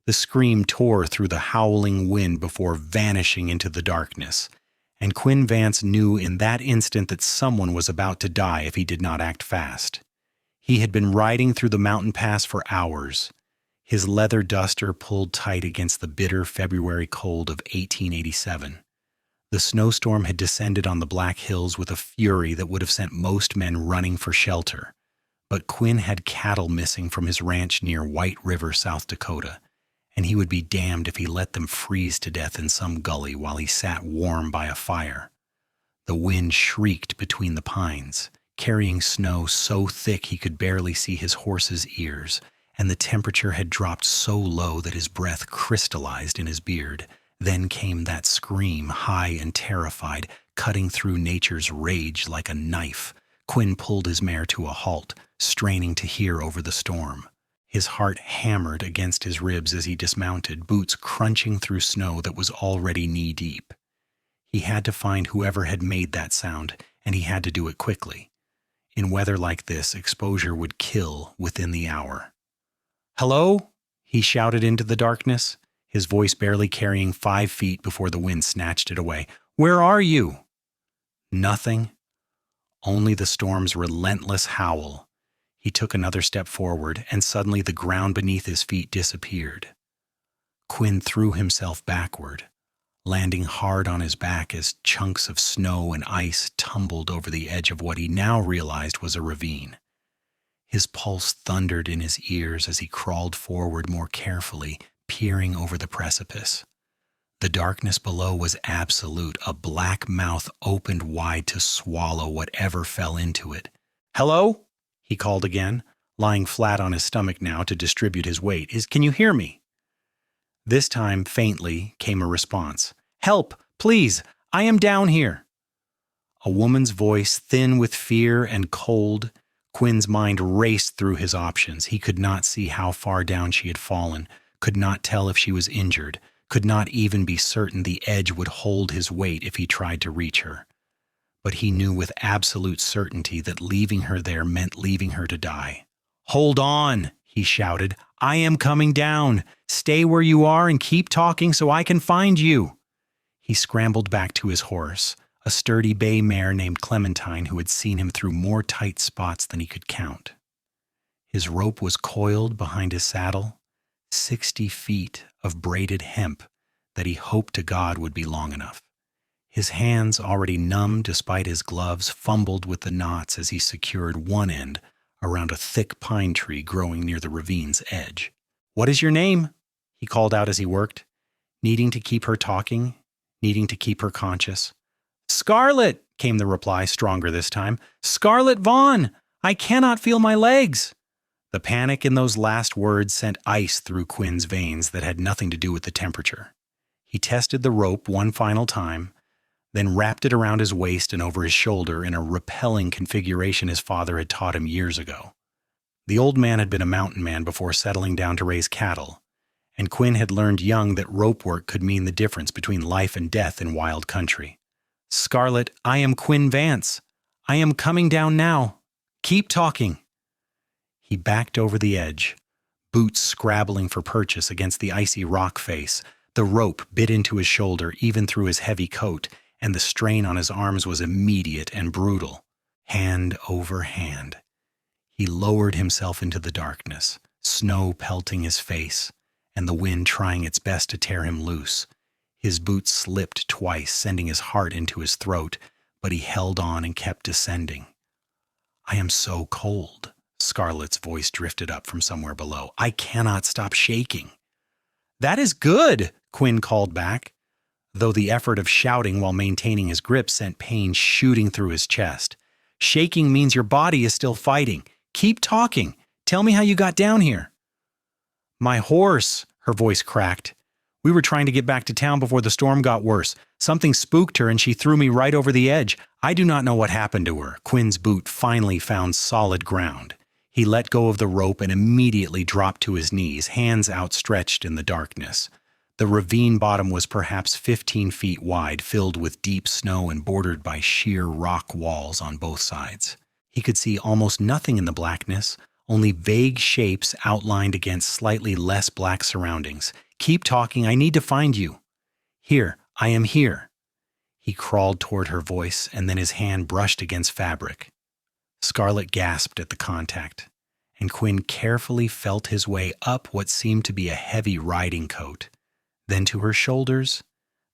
The scream tore through the howling wind before vanishing into the darkness, and Quinn Vance knew in that instant that someone was about to die if he did not act fast. He had been riding through the mountain pass for hours, his leather duster pulled tight against the bitter February cold of 1887. The snowstorm had descended on the Black Hills with a fury that would have sent most men running for shelter. But Quinn had cattle missing from his ranch near White River, South Dakota, and he would be damned if he let them freeze to death in some gully while he sat warm by a fire. The wind shrieked between the pines, carrying snow so thick he could barely see his horse's ears, and the temperature had dropped so low that his breath crystallized in his beard. Then came that scream, high and terrified, cutting through nature's rage like a knife. Quinn pulled his mare to a halt, straining to hear over the storm. His heart hammered against his ribs as he dismounted, boots crunching through snow that was already knee-deep. He had to find whoever had made that sound, and he had to do it quickly. In weather like this, exposure would kill within the hour. "Hello?" he shouted into the darkness, his voice barely carrying 5 feet before the wind snatched it away. "Where are you?" Nothing. Only the storm's relentless howl. He took another step forward, and suddenly the ground beneath his feet disappeared. Quinn threw himself backward, landing hard on his back as chunks of snow and ice tumbled over the edge of what he now realized was a ravine. His pulse thundered in his ears as he crawled forward more carefully, peering over the precipice. The darkness below was absolute. A black mouth opened wide to swallow whatever fell into it. "Hello?" he called again, lying flat on his stomach now to distribute his weight. "Can you hear me?" This time, faintly, came a response. "Help, please! I am down here!" A woman's voice, thin with fear and cold. Quinn's mind raced through his options. He could not see how far down she had fallen, could not tell if she was injured, could not even be certain the edge would hold his weight if he tried to reach her. But he knew with absolute certainty that leaving her there meant leaving her to die. "Hold on!" he shouted. "I am coming down. Stay where you are and keep talking so I can find you." He scrambled back to his horse, a sturdy bay mare named Clementine who had seen him through more tight spots than he could count. His rope was coiled behind his saddle, 60 feet of braided hemp that he hoped to God would be long enough. His hands, already numb despite his gloves, fumbled with the knots as he secured one end around a thick pine tree growing near the ravine's edge. "What is your name?" he called out as he worked, needing to keep her talking, needing to keep her conscious. "Scarlett," came the reply, stronger this time. "Scarlett Vaughn! I cannot feel my legs." The panic in those last words sent ice through Quinn's veins that had nothing to do with the temperature. He tested the rope one final time, then wrapped it around his waist and over his shoulder in a repelling configuration his father had taught him years ago. The old man had been a mountain man before settling down to raise cattle, and Quinn had learned young that rope work could mean the difference between life and death in wild country. "Scarlett, I am Quinn Vance. I am coming down now. Keep talking." He backed over the edge, boots scrabbling for purchase against the icy rock face. The rope bit into his shoulder even through his heavy coat, and the strain on his arms was immediate and brutal. Hand over hand. He lowered himself into the darkness, snow pelting his face, and the wind trying its best to tear him loose. His boots slipped twice, sending his heart into his throat, but he held on and kept descending. "I am so cold," Scarlett's voice drifted up from somewhere below. "I cannot stop shaking." "That is good," Quinn called back, though the effort of shouting while maintaining his grip sent pain shooting through his chest. "Shaking means your body is still fighting. Keep talking. Tell me how you got down here." "My horse," her voice cracked. "We were trying to get back to town before the storm got worse. Something spooked her and she threw me right over the edge. I do not know what happened to her." Quinn's boot finally found solid ground. He let go of the rope and immediately dropped to his knees, hands outstretched in the darkness. The ravine bottom was perhaps 15 feet wide, filled with deep snow and bordered by sheer rock walls on both sides. He could see almost nothing in the blackness, only vague shapes outlined against slightly less black surroundings. "Keep talking, I need to find you." "Here, I am here." He crawled toward her voice, and then his hand brushed against fabric. Scarlett gasped at the contact, and Quinn carefully felt his way up what seemed to be a heavy riding coat, then to her shoulders,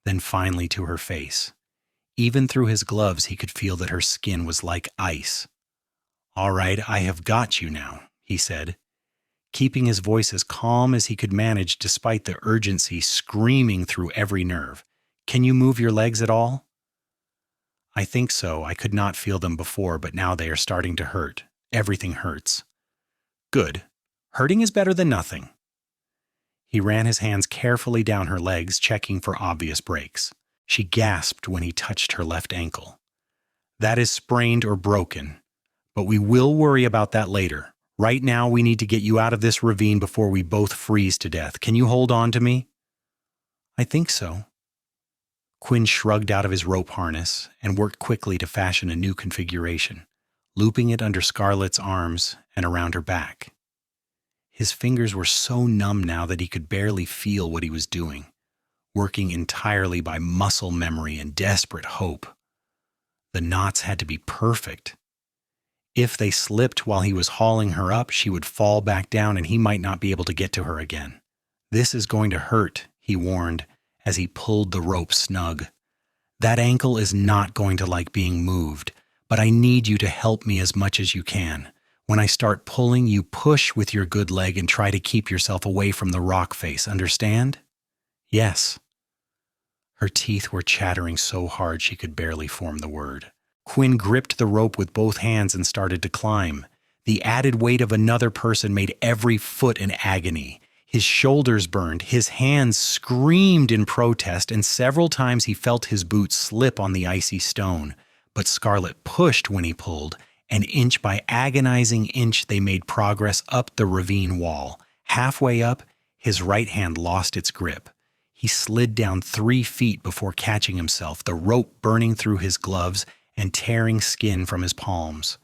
then finally to her face. Even through his gloves, he could feel that her skin was like ice. "All right, I have got you now," he said, keeping his voice as calm as he could manage despite the urgency screaming through every nerve. "Can you move your legs at all?" "I think so. I could not feel them before, but now they are starting to hurt. Everything hurts." "Good. Hurting is better than nothing." He ran his hands carefully down her legs, checking for obvious breaks. She gasped when he touched her left ankle. "That is sprained or broken, but we will worry about that later. Right now, we need to get you out of this ravine before we both freeze to death. Can you hold on to me?" "I think so." Quinn shrugged out of his rope harness and worked quickly to fashion a new configuration, looping it under Scarlett's arms and around her back. His fingers were so numb now that he could barely feel what he was doing, working entirely by muscle memory and desperate hope. The knots had to be perfect. If they slipped while he was hauling her up, she would fall back down and he might not be able to get to her again. "This is going to hurt," he warned as he pulled the rope snug. "That ankle is not going to like being moved, but I need you to help me as much as you can. When I start pulling, you push with your good leg and try to keep yourself away from the rock face, understand?" "Yes." Her teeth were chattering so hard she could barely form the word. Quinn gripped the rope with both hands and started to climb. The added weight of another person made every foot an agony. His shoulders burned, his hands screamed in protest, and several times he felt his boots slip on the icy stone. But Scarlett pushed when he pulled, and inch by agonizing inch they made progress up the ravine wall. Halfway up, his right hand lost its grip. He slid down 3 feet before catching himself, the rope burning through his gloves and tearing skin from his palms.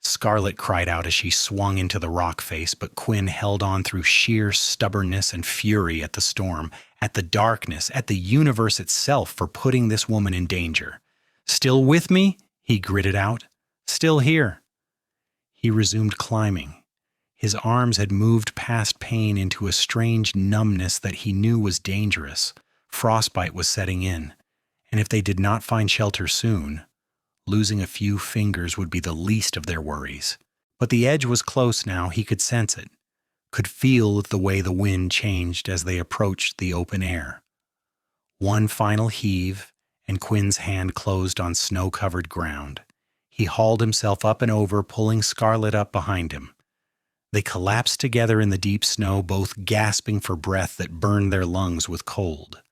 Scarlett cried out as she swung into the rock face, but Quinn held on through sheer stubbornness and fury at the storm, at the darkness, at the universe itself for putting this woman in danger. "Still with me?" he gritted out. "Still here." He resumed climbing. His arms had moved past pain into a strange numbness that he knew was dangerous. Frostbite was setting in, and if they did not find shelter soon, losing a few fingers would be the least of their worries. But the edge was close now. He could sense it, could feel the way the wind changed as they approached the open air. One final heave, and Quinn's hand closed on snow-covered ground. He hauled himself up and over, pulling Scarlett up behind him. They collapsed together in the deep snow, both gasping for breath that burned their lungs with cold.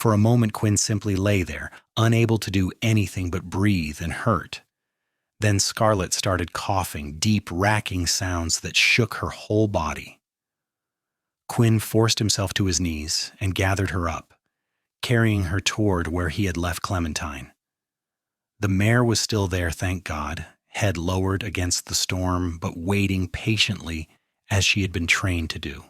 For a moment, Quinn simply lay there, unable to do anything but breathe and hurt. Then Scarlett started coughing, deep, racking sounds that shook her whole body. Quinn forced himself to his knees and gathered her up, carrying her toward where he had left Clementine. The mare was still there, thank God, head lowered against the storm, but waiting patiently as she had been trained to do.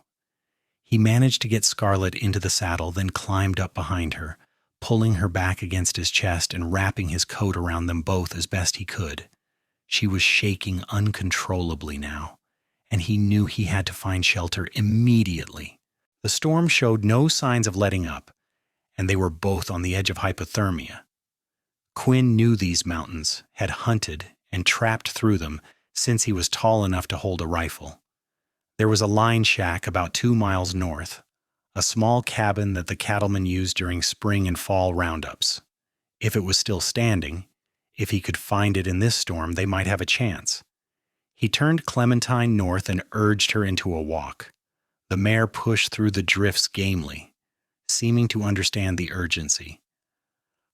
He managed to get Scarlett into the saddle, then climbed up behind her, pulling her back against his chest and wrapping his coat around them both as best he could. She was shaking uncontrollably now, and he knew he had to find shelter immediately. The storm showed no signs of letting up, and they were both on the edge of hypothermia. Quinn knew these mountains, had hunted and trapped through them since he was tall enough to hold a rifle. There was a line shack about 2 miles north, a small cabin that the cattlemen used during spring and fall roundups. If it was still standing, if he could find it in this storm, they might have a chance. He turned Clementine north and urged her into a walk. The mare pushed through the drifts gamely, seeming to understand the urgency.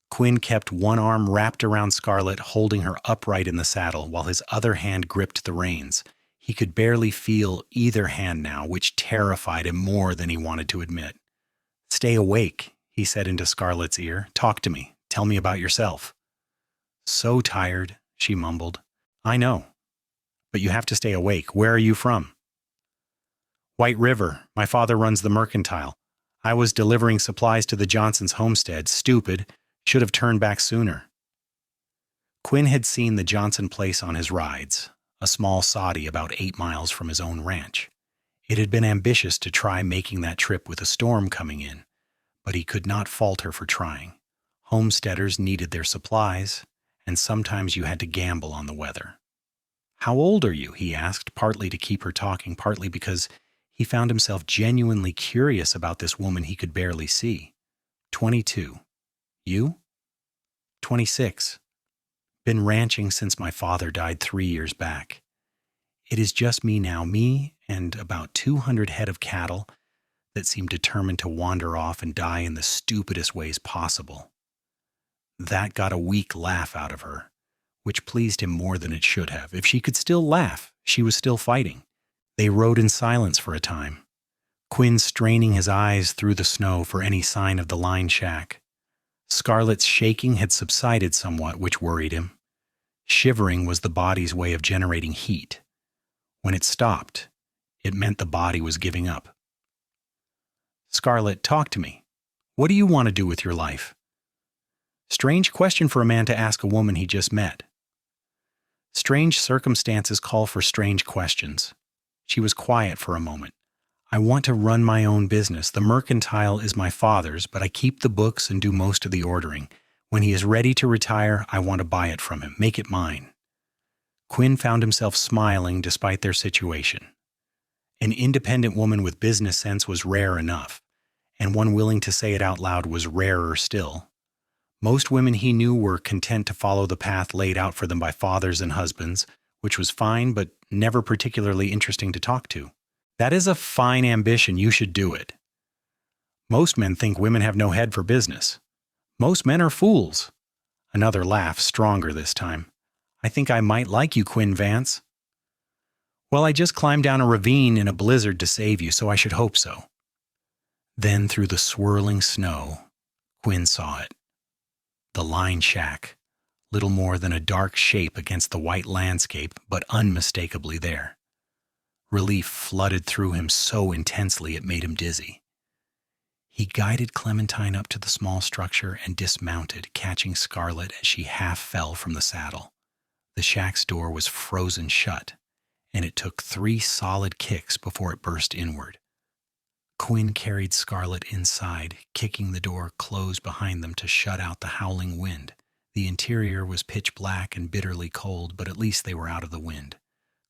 Quinn kept one arm wrapped around Scarlett, holding her upright in the saddle, while his other hand gripped the reins. He could barely feel either hand now, which terrified him more than he wanted to admit. "Stay awake," he said into Scarlett's ear. "Talk to me. Tell me about yourself." "So tired," she mumbled. "I know." but you have to stay awake. Where are you from?" "White River. My father runs the mercantile. I was delivering supplies to the Johnsons' homestead. Stupid. Should have turned back sooner." Quinn had seen the Johnson place on his rides, a small soddy about 8 miles from his own ranch. It had been ambitious to try making that trip with a storm coming in, but he could not fault her for trying. Homesteaders needed their supplies, and sometimes you had to gamble on the weather. "How old are you?" he asked, partly to keep her talking, partly because he found himself genuinely curious about this woman he could barely see. 22. "You?" 26. "Been ranching since my father died 3 years back. It is just me now, me and about 200 head of cattle that seem determined to wander off and die in the stupidest ways possible." That got a weak laugh out of her, which pleased him more than it should have. If she could still laugh, she was still fighting. They rode in silence for a time, Quinn straining his eyes through the snow for any sign of the line shack. Scarlett's shaking had subsided somewhat, which worried him. Shivering was the body's way of generating heat. When it stopped, it meant the body was giving up. "Scarlett, talk to me. What do you want to do with your life?" Strange question for a man to ask a woman he just met. Strange circumstances call for strange questions. She was quiet for a moment. "I want to run my own business. The mercantile is my father's, but I keep the books and do most of the ordering. When he is ready to retire, I want to buy it from him, make it mine." Quinn found himself smiling despite their situation. An independent woman with business sense was rare enough, and one willing to say it out loud was rarer still. Most women he knew were content to follow the path laid out for them by fathers and husbands, which was fine but never particularly interesting to talk to. "That is a fine ambition. You should do it." "Most men think women have no head for business." "Most men are fools." Another laugh, stronger this time. "I think I might like you, Quinn Vance." "Well, I just climbed down a ravine in a blizzard to save you, so I should hope so." Then through the swirling snow, Quinn saw it. The line shack, little more than a dark shape against the white landscape, but unmistakably there. Relief flooded through him so intensely it made him dizzy. He guided Clementine up to the small structure and dismounted, catching Scarlett as she half fell from the saddle. The shack's door was frozen shut, and it took 3 solid kicks before it burst inward. Quinn carried Scarlett inside, kicking the door closed behind them to shut out the howling wind. The interior was pitch black and bitterly cold, but at least they were out of the wind.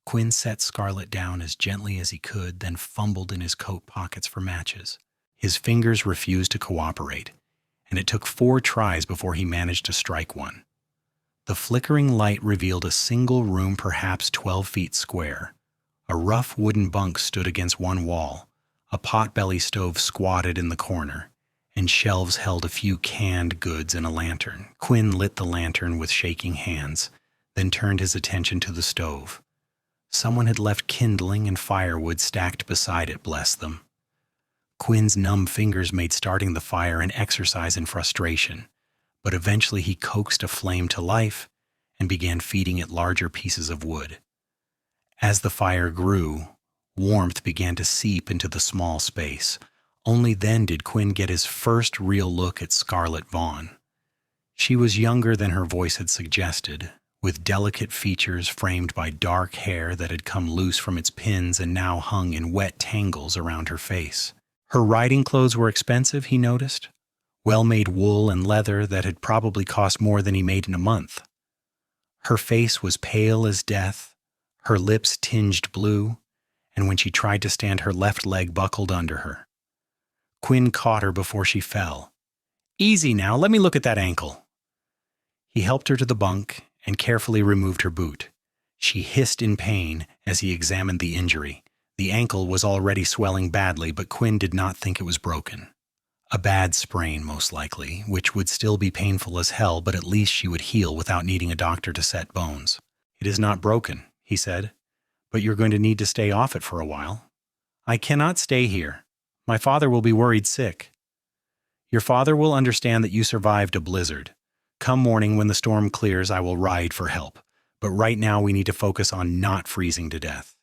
Quinn set Scarlett down as gently as he could, then fumbled in his coat pockets for matches. His fingers refused to cooperate, and it took 4 tries before he managed to strike one. The flickering light revealed a single room perhaps 12 feet square. A rough wooden bunk stood against one wall. A potbelly stove squatted in the corner, and shelves held a few canned goods and a lantern. Quinn lit the lantern with shaking hands, then turned his attention to the stove. Someone had left kindling and firewood stacked beside it, bless them. Quinn's numb fingers made starting the fire an exercise in frustration, but eventually he coaxed a flame to life and began feeding it larger pieces of wood. As the fire grew, warmth began to seep into the small space. Only then did Quinn get his first real look at Scarlett Vaughn. She was younger than her voice had suggested, with delicate features framed by dark hair that had come loose from its pins and now hung in wet tangles around her face. Her riding clothes were expensive, he noticed, well-made wool and leather that had probably cost more than he made in a month. Her face was pale as death, her lips tinged blue, and when she tried to stand, her left leg buckled under her. Quinn caught her before she fell. "Easy now, let me look at that ankle." He helped her to the bunk and carefully removed her boot. She hissed in pain as he examined the injury. The ankle was already swelling badly, but Quinn did not think it was broken. A bad sprain, most likely, which would still be painful as hell, but at least she would heal without needing a doctor to set bones. "It is not broken," he said, "but you're going to need to stay off it for a while." "I cannot stay here. My father will be worried sick." "Your father will understand that you survived a blizzard. Come morning when the storm clears, I will ride for help. But right now we need to focus on not freezing to death.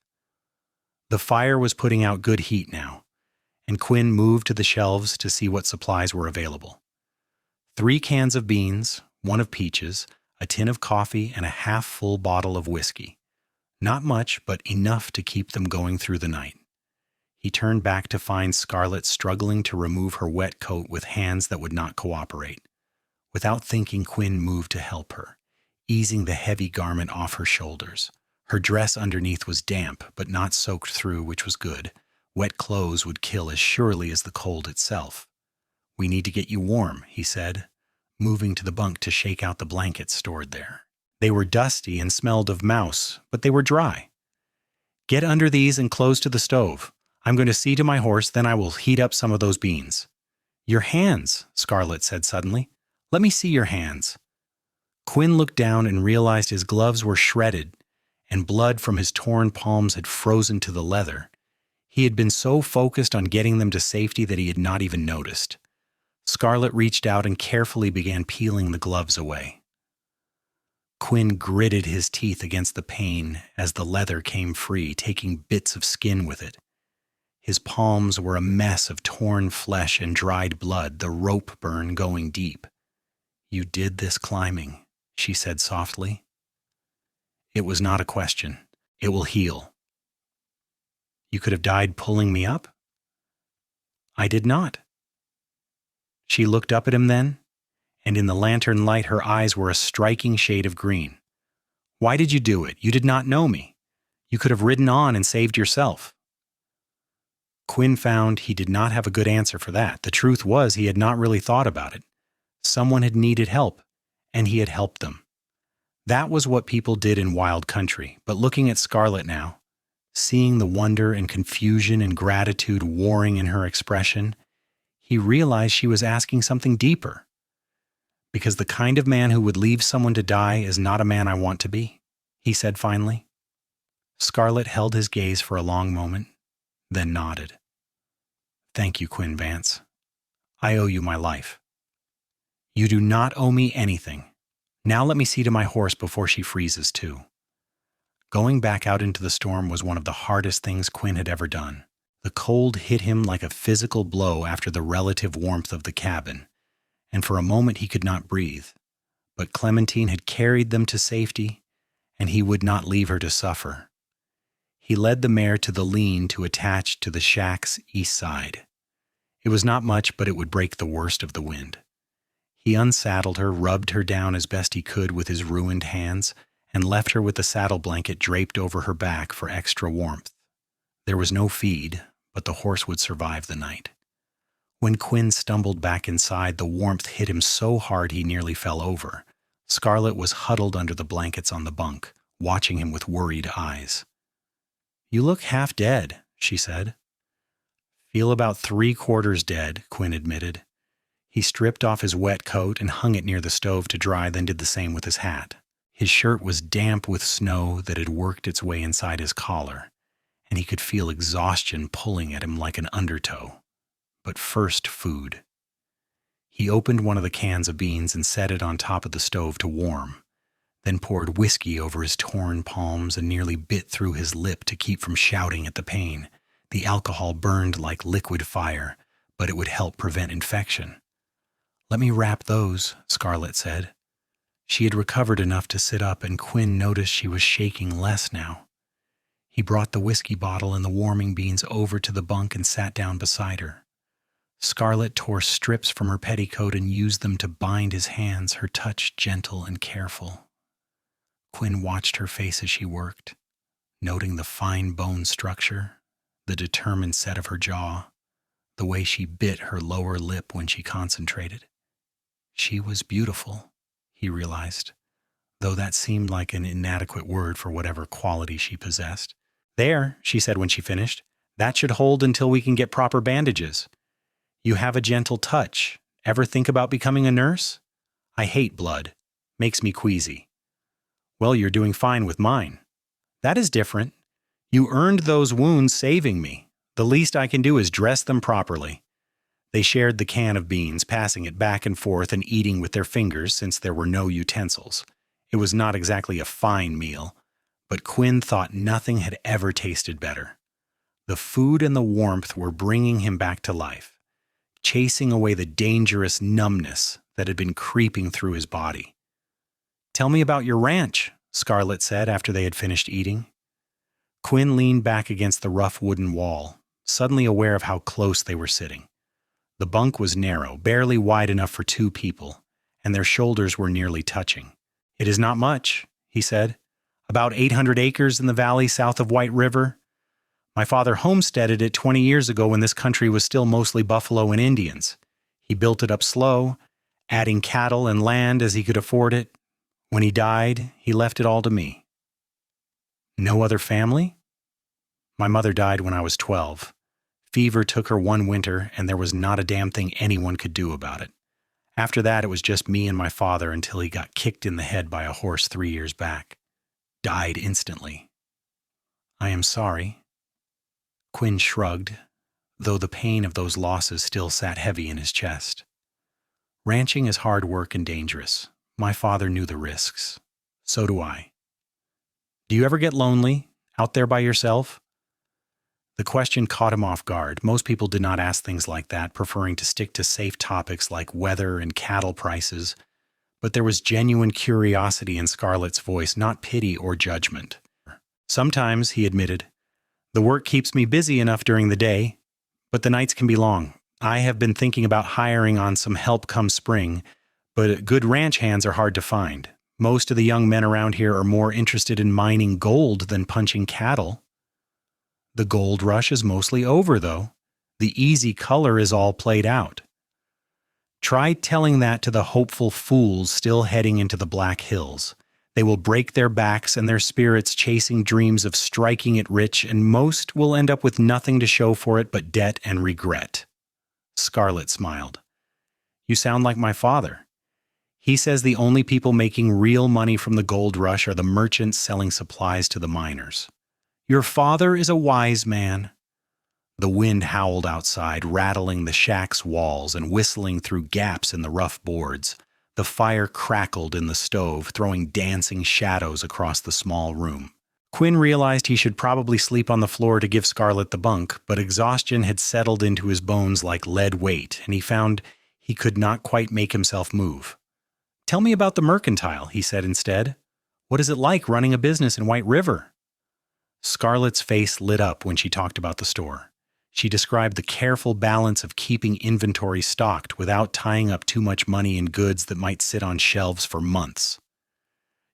The fire was putting out good heat now, and Quinn moved to the shelves to see what supplies were available. 3 cans of beans, 1 of peaches, a tin of coffee, and a half-full bottle of whiskey. Not much, but enough to keep them going through the night. He turned back to find Scarlett struggling to remove her wet coat with hands that would not cooperate. Without thinking, Quinn moved to help her, easing the heavy garment off her shoulders. Her dress underneath was damp, but not soaked through, which was good. Wet clothes would kill as surely as the cold itself. "We need to get you warm," he said, moving to the bunk to shake out the blankets stored there. They were dusty and smelled of mouse, but they were dry. "Get under these and close to the stove. I'm going to see to my horse, then I will heat up some of those beans." "Your hands," Scarlett said suddenly. "Let me see your hands." Quinn looked down and realized his gloves were shredded, and blood from his torn palms had frozen to the leather. He had been so focused on getting them to safety that he had not even noticed. Scarlett reached out and carefully began peeling the gloves away. Quinn gritted his teeth against the pain as the leather came free, taking bits of skin with it. His palms were a mess of torn flesh and dried blood, the rope burn going deep. "You did this climbing," she said softly. "It was not a question. It will heal." "You could have died pulling me up?" "I did not." She looked up at him then, and in the lantern light her eyes were a striking shade of green. "Why did you do it? You did not know me. You could have ridden on and saved yourself." Quinn found he did not have a good answer for that. The truth was he had not really thought about it. Someone had needed help, and he had helped them. That was what people did in wild country, but looking at Scarlett now, seeing the wonder and confusion and gratitude warring in her expression, he realized she was asking something deeper. "Because the kind of man who would leave someone to die is not a man I want to be," he said finally. Scarlett held his gaze for a long moment, then nodded. "Thank you, Quinn Vance. I owe you my life." "You do not owe me anything. Now let me see to my horse before she freezes too." Going back out into the storm was one of the hardest things Quinn had ever done. The cold hit him like a physical blow after the relative warmth of the cabin, and for a moment he could not breathe. But Clementine had carried them to safety, and he would not leave her to suffer. He led the mare to the lean to attach to the shack's east side. It was not much, but it would break the worst of the wind. He unsaddled her, rubbed her down as best he could with his ruined hands, and left her with the saddle blanket draped over her back for extra warmth. There was no feed, but the horse would survive the night. When Quinn stumbled back inside, the warmth hit him so hard he nearly fell over. Scarlett was huddled under the blankets on the bunk, watching him with worried eyes. "You look half dead," she said. "Feel about 3/4 dead," Quinn admitted. He stripped off his wet coat and hung it near the stove to dry, then did the same with his hat. His shirt was damp with snow that had worked its way inside his collar, and he could feel exhaustion pulling at him like an undertow. But first, food. He opened one of the cans of beans and set it on top of the stove to warm, then poured whiskey over his torn palms and nearly bit through his lip to keep from shouting at the pain. The alcohol burned like liquid fire, but it would help prevent infection. "Let me wrap those," Scarlett said. She had recovered enough to sit up, and Quinn noticed she was shaking less now. He brought the whiskey bottle and the warming beans over to the bunk and sat down beside her. Scarlett tore strips from her petticoat and used them to bind his hands, her touch gentle and careful. Quinn watched her face as she worked, noting the fine bone structure, the determined set of her jaw, the way she bit her lower lip when she concentrated. She was beautiful, he realized, though that seemed like an inadequate word for whatever quality she possessed. "There," she said when she finished. "That should hold until we can get proper bandages. You have a gentle touch. Ever think about becoming a nurse? I hate blood. Makes me queasy." "Well, you're doing fine with mine." "That is different. You earned those wounds saving me. The least I can do is dress them properly." They shared the can of beans, passing it back and forth and eating with their fingers since there were no utensils. It was not exactly a fine meal, but Quinn thought nothing had ever tasted better. The food and the warmth were bringing him back to life, chasing away the dangerous numbness that had been creeping through his body. "Tell me about your ranch," Scarlett said after they had finished eating. Quinn leaned back against the rough wooden wall, suddenly aware of how close they were sitting. The bunk was narrow, barely wide enough for two people, and their shoulders were nearly touching. "It is not much," he said. "About 800 acres in the valley south of White River. My father homesteaded it 20 years ago when this country was still mostly buffalo and Indians. He built it up slow, adding cattle and land as he could afford it. When he died, he left it all to me." "No other family?" "My mother died when I was 12. Fever took her one winter, and there was not a damn thing anyone could do about it. After that, it was just me and my father until he got kicked in the head by a horse 3 years back. Died instantly." "I am sorry." Quinn shrugged, though the pain of those losses still sat heavy in his chest. "Ranching is hard work and dangerous. My father knew the risks. So do I." "Do you ever get lonely, out there by yourself?" The question caught him off guard. Most people did not ask things like that, preferring to stick to safe topics like weather and cattle prices. But there was genuine curiosity in Scarlett's voice, not pity or judgment. "Sometimes," he admitted. "The work keeps me busy enough during the day, but the nights can be long. I have been thinking about hiring on some help come spring, but good ranch hands are hard to find. Most of the young men around here are more interested in mining gold than punching cattle." "The gold rush is mostly over, though. The easy color is all played out." Try telling that to the hopeful fools still heading into the Black Hills. They will break their backs and their spirits chasing dreams of striking it rich, and most will end up with nothing to show for it but debt and regret. Scarlett smiled. "You sound like my father. He says the only people making real money from the gold rush are the merchants selling supplies to the miners." "Your father is a wise man." The wind howled outside, rattling the shack's walls and whistling through gaps in the rough boards. The fire crackled in the stove, throwing dancing shadows across the small room. Quinn realized he should probably sleep on the floor to give Scarlett the bunk, but exhaustion had settled into his bones like lead weight, and he found he could not quite make himself move. "Tell me about the mercantile," he said instead. "What is it like running a business in White River?" Scarlett's face lit up when she talked about the store. She described the careful balance of keeping inventory stocked without tying up too much money in goods that might sit on shelves for months.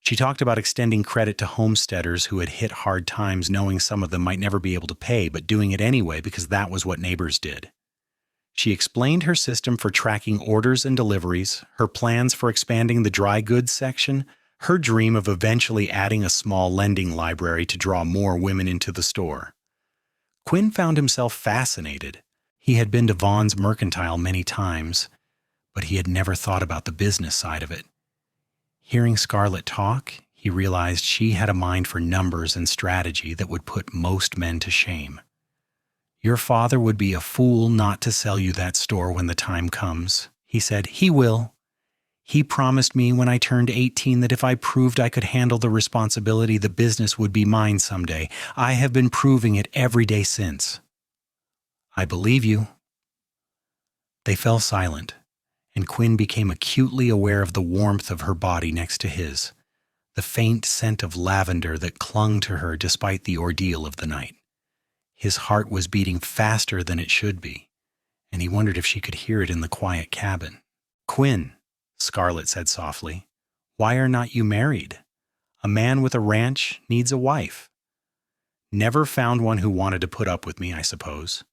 She talked about extending credit to homesteaders who had hit hard times, knowing some of them might never be able to pay, but doing it anyway because that was what neighbors did. She explained her system for tracking orders and deliveries, her plans for expanding the dry goods section, her dream of eventually adding a small lending library to draw more women into the store. Quinn found himself fascinated. He had been to Vaughn's mercantile many times, but he had never thought about the business side of it. Hearing Scarlett talk, he realized she had a mind for numbers and strategy that would put most men to shame. "Your father would be a fool not to sell you that store when the time comes," he said. "He will. He promised me when I turned 18 that if I proved I could handle the responsibility, the business would be mine someday. I have been proving it every day since." "I believe you." They fell silent, and Quinn became acutely aware of the warmth of her body next to his, the faint scent of lavender that clung to her despite the ordeal of the night. His heart was beating faster than it should be, and he wondered if she could hear it in the quiet cabin. "Quinn," Scarlett said softly, "why are not you married? A man with a ranch needs a wife." "Never found one who wanted to put up with me, I suppose.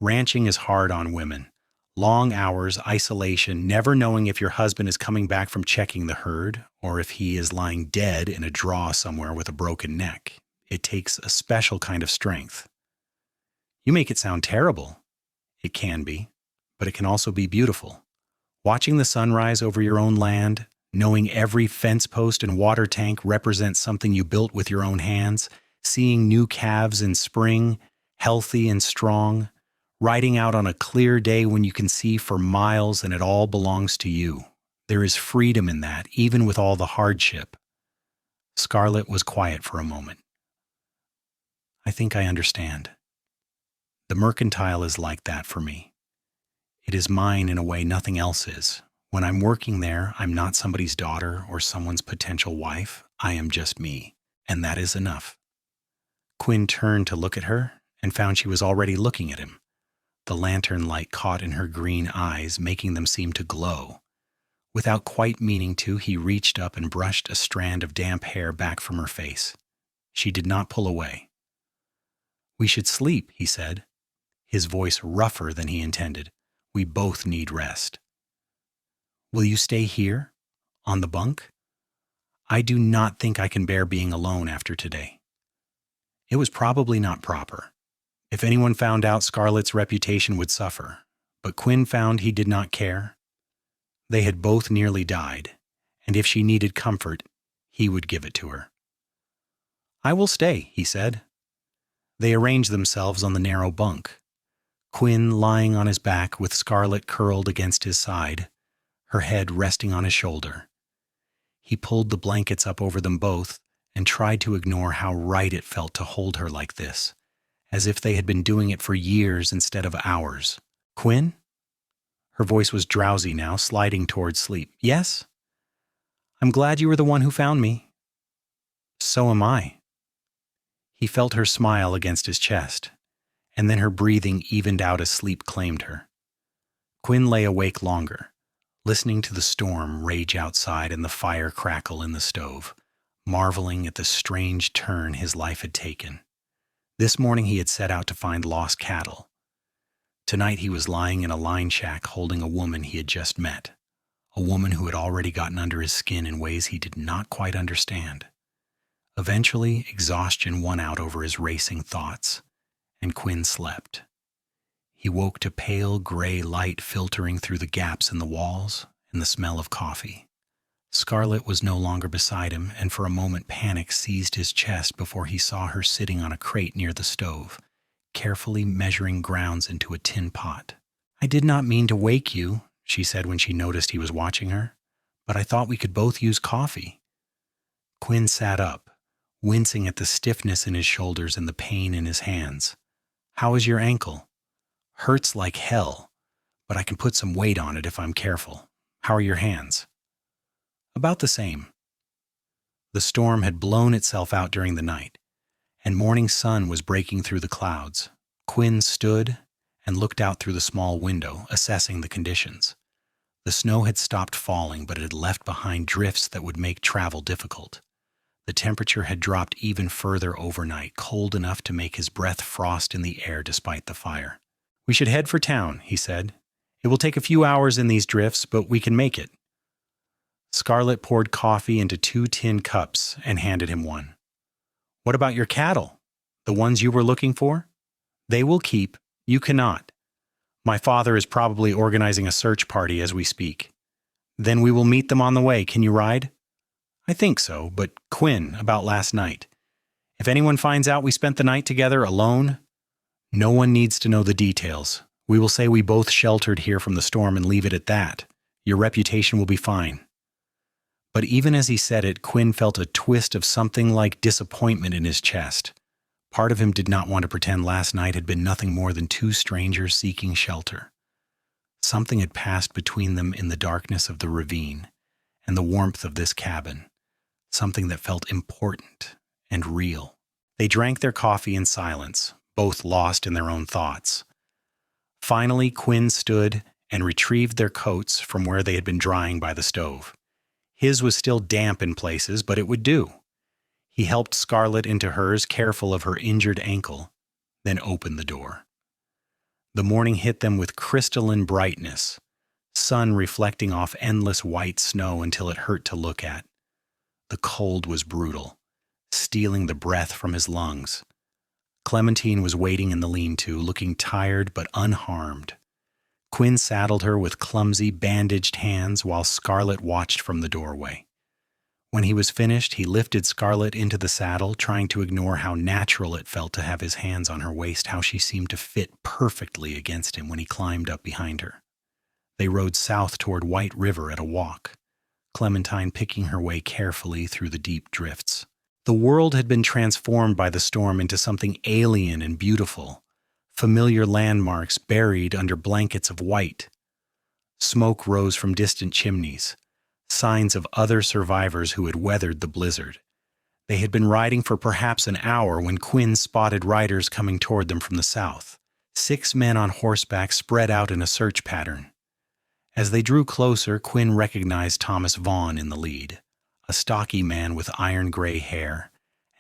Ranching is hard on women. Long hours, isolation, never knowing if your husband is coming back from checking the herd or if he is lying dead in a draw somewhere with a broken neck. It takes a special kind of strength." "You make it sound terrible." "It can be, but it can also be beautiful. Watching the sunrise over your own land, knowing every fence post and water tank represents something you built with your own hands, seeing new calves in spring, healthy and strong, riding out on a clear day when you can see for miles and it all belongs to you. There is freedom in that, even with all the hardship. Scarlett was quiet for a moment. I think I understand. The mercantile is like that for me. It is mine in a way nothing else is. When I'm working there, I'm not somebody's daughter or someone's potential wife. I am just me, and that is enough. Quinn turned to look at her and found she was already looking at him. The lantern light caught in her green eyes, making them seem to glow. Without quite meaning to, he reached up and brushed a strand of damp hair back from her face. She did not pull away. "We should sleep," he said, his voice rougher than he intended. "We both need rest." "Will you stay here, on the bunk? I do not think I can bear being alone after today." It was probably not proper. If anyone found out, Scarlett's reputation would suffer, but Quinn found he did not care. They had both nearly died, and if she needed comfort, he would give it to her. "I will stay," he said. They arranged themselves on the narrow bunk. Quinn lying on his back with Scarlett curled against his side, her head resting on his shoulder. He pulled the blankets up over them both and tried to ignore how right it felt to hold her like this, as if they had been doing it for years instead of hours. "Quinn?" Her voice was drowsy now, sliding towards sleep. "Yes? I'm glad you were the one who found me." "So am I." He felt her smile against his chest, and then her breathing evened out as sleep claimed her. Quinn lay awake longer, listening to the storm rage outside and the fire crackle in the stove, marveling at the strange turn his life had taken. This morning he had set out to find lost cattle. Tonight he was lying in a line shack holding a woman he had just met, a woman who had already gotten under his skin in ways he did not quite understand. Eventually, exhaustion won out over his racing thoughts, and Quinn slept. He woke to pale gray light filtering through the gaps in the walls and the smell of coffee. Scarlett was no longer beside him, and for a moment panic seized his chest before he saw her sitting on a crate near the stove, carefully measuring grounds into a tin pot. "I did not mean to wake you," she said when she noticed he was watching her, "but I thought we could both use coffee." Quinn sat up, wincing at the stiffness in his shoulders and the pain in his hands. "How is your ankle?" "Hurts like hell, but I can put some weight on it if I'm careful. How are your hands?" "About the same." The storm had blown itself out during the night, and morning sun was breaking through the clouds. Quinn stood and looked out through the small window, assessing the conditions. The snow had stopped falling, but it had left behind drifts that would make travel difficult. The temperature had dropped even further overnight, cold enough to make his breath frost in the air despite the fire. "We should head for town," he said. "It will take a few hours in these drifts, but we can make it." Scarlett poured coffee into 2 tin cups and handed him one. "What about your cattle? The ones you were looking for?" "They will keep. You cannot. My father is probably organizing a search party as we speak." "Then we will meet them on the way. Can you ride?" "I think so, but Quinn, about last night. If anyone finds out we spent the night together alone..." "No one needs to know the details. We will say we both sheltered here from the storm and leave it at that. Your reputation will be fine." But even as he said it, Quinn felt a twist of something like disappointment in his chest. Part of him did not want to pretend last night had been nothing more than 2 strangers seeking shelter. Something had passed between them in the darkness of the ravine and the warmth of this cabin. Something that felt important and real. They drank their coffee in silence, both lost in their own thoughts. Finally, Quinn stood and retrieved their coats from where they had been drying by the stove. His was still damp in places, but it would do. He helped Scarlett into hers, careful of her injured ankle, then opened the door. The morning hit them with crystalline brightness, sun reflecting off endless white snow until it hurt to look at. The cold was brutal, stealing the breath from his lungs. Clementine was waiting in the lean-to, looking tired but unharmed. Quinn saddled her with clumsy, bandaged hands while Scarlett watched from the doorway. When he was finished, he lifted Scarlett into the saddle, trying to ignore how natural it felt to have his hands on her waist, how she seemed to fit perfectly against him when he climbed up behind her. They rode south toward White River at a walk, Clementine picking her way carefully through the deep drifts. The world had been transformed by the storm into something alien and beautiful, familiar landmarks buried under blankets of white. Smoke rose from distant chimneys, signs of other survivors who had weathered the blizzard. They had been riding for perhaps an hour when Quinn spotted riders coming toward them from the south. 6 men on horseback spread out in a search pattern. As they drew closer, Quinn recognized Thomas Vaughn in the lead, a stocky man with iron-gray hair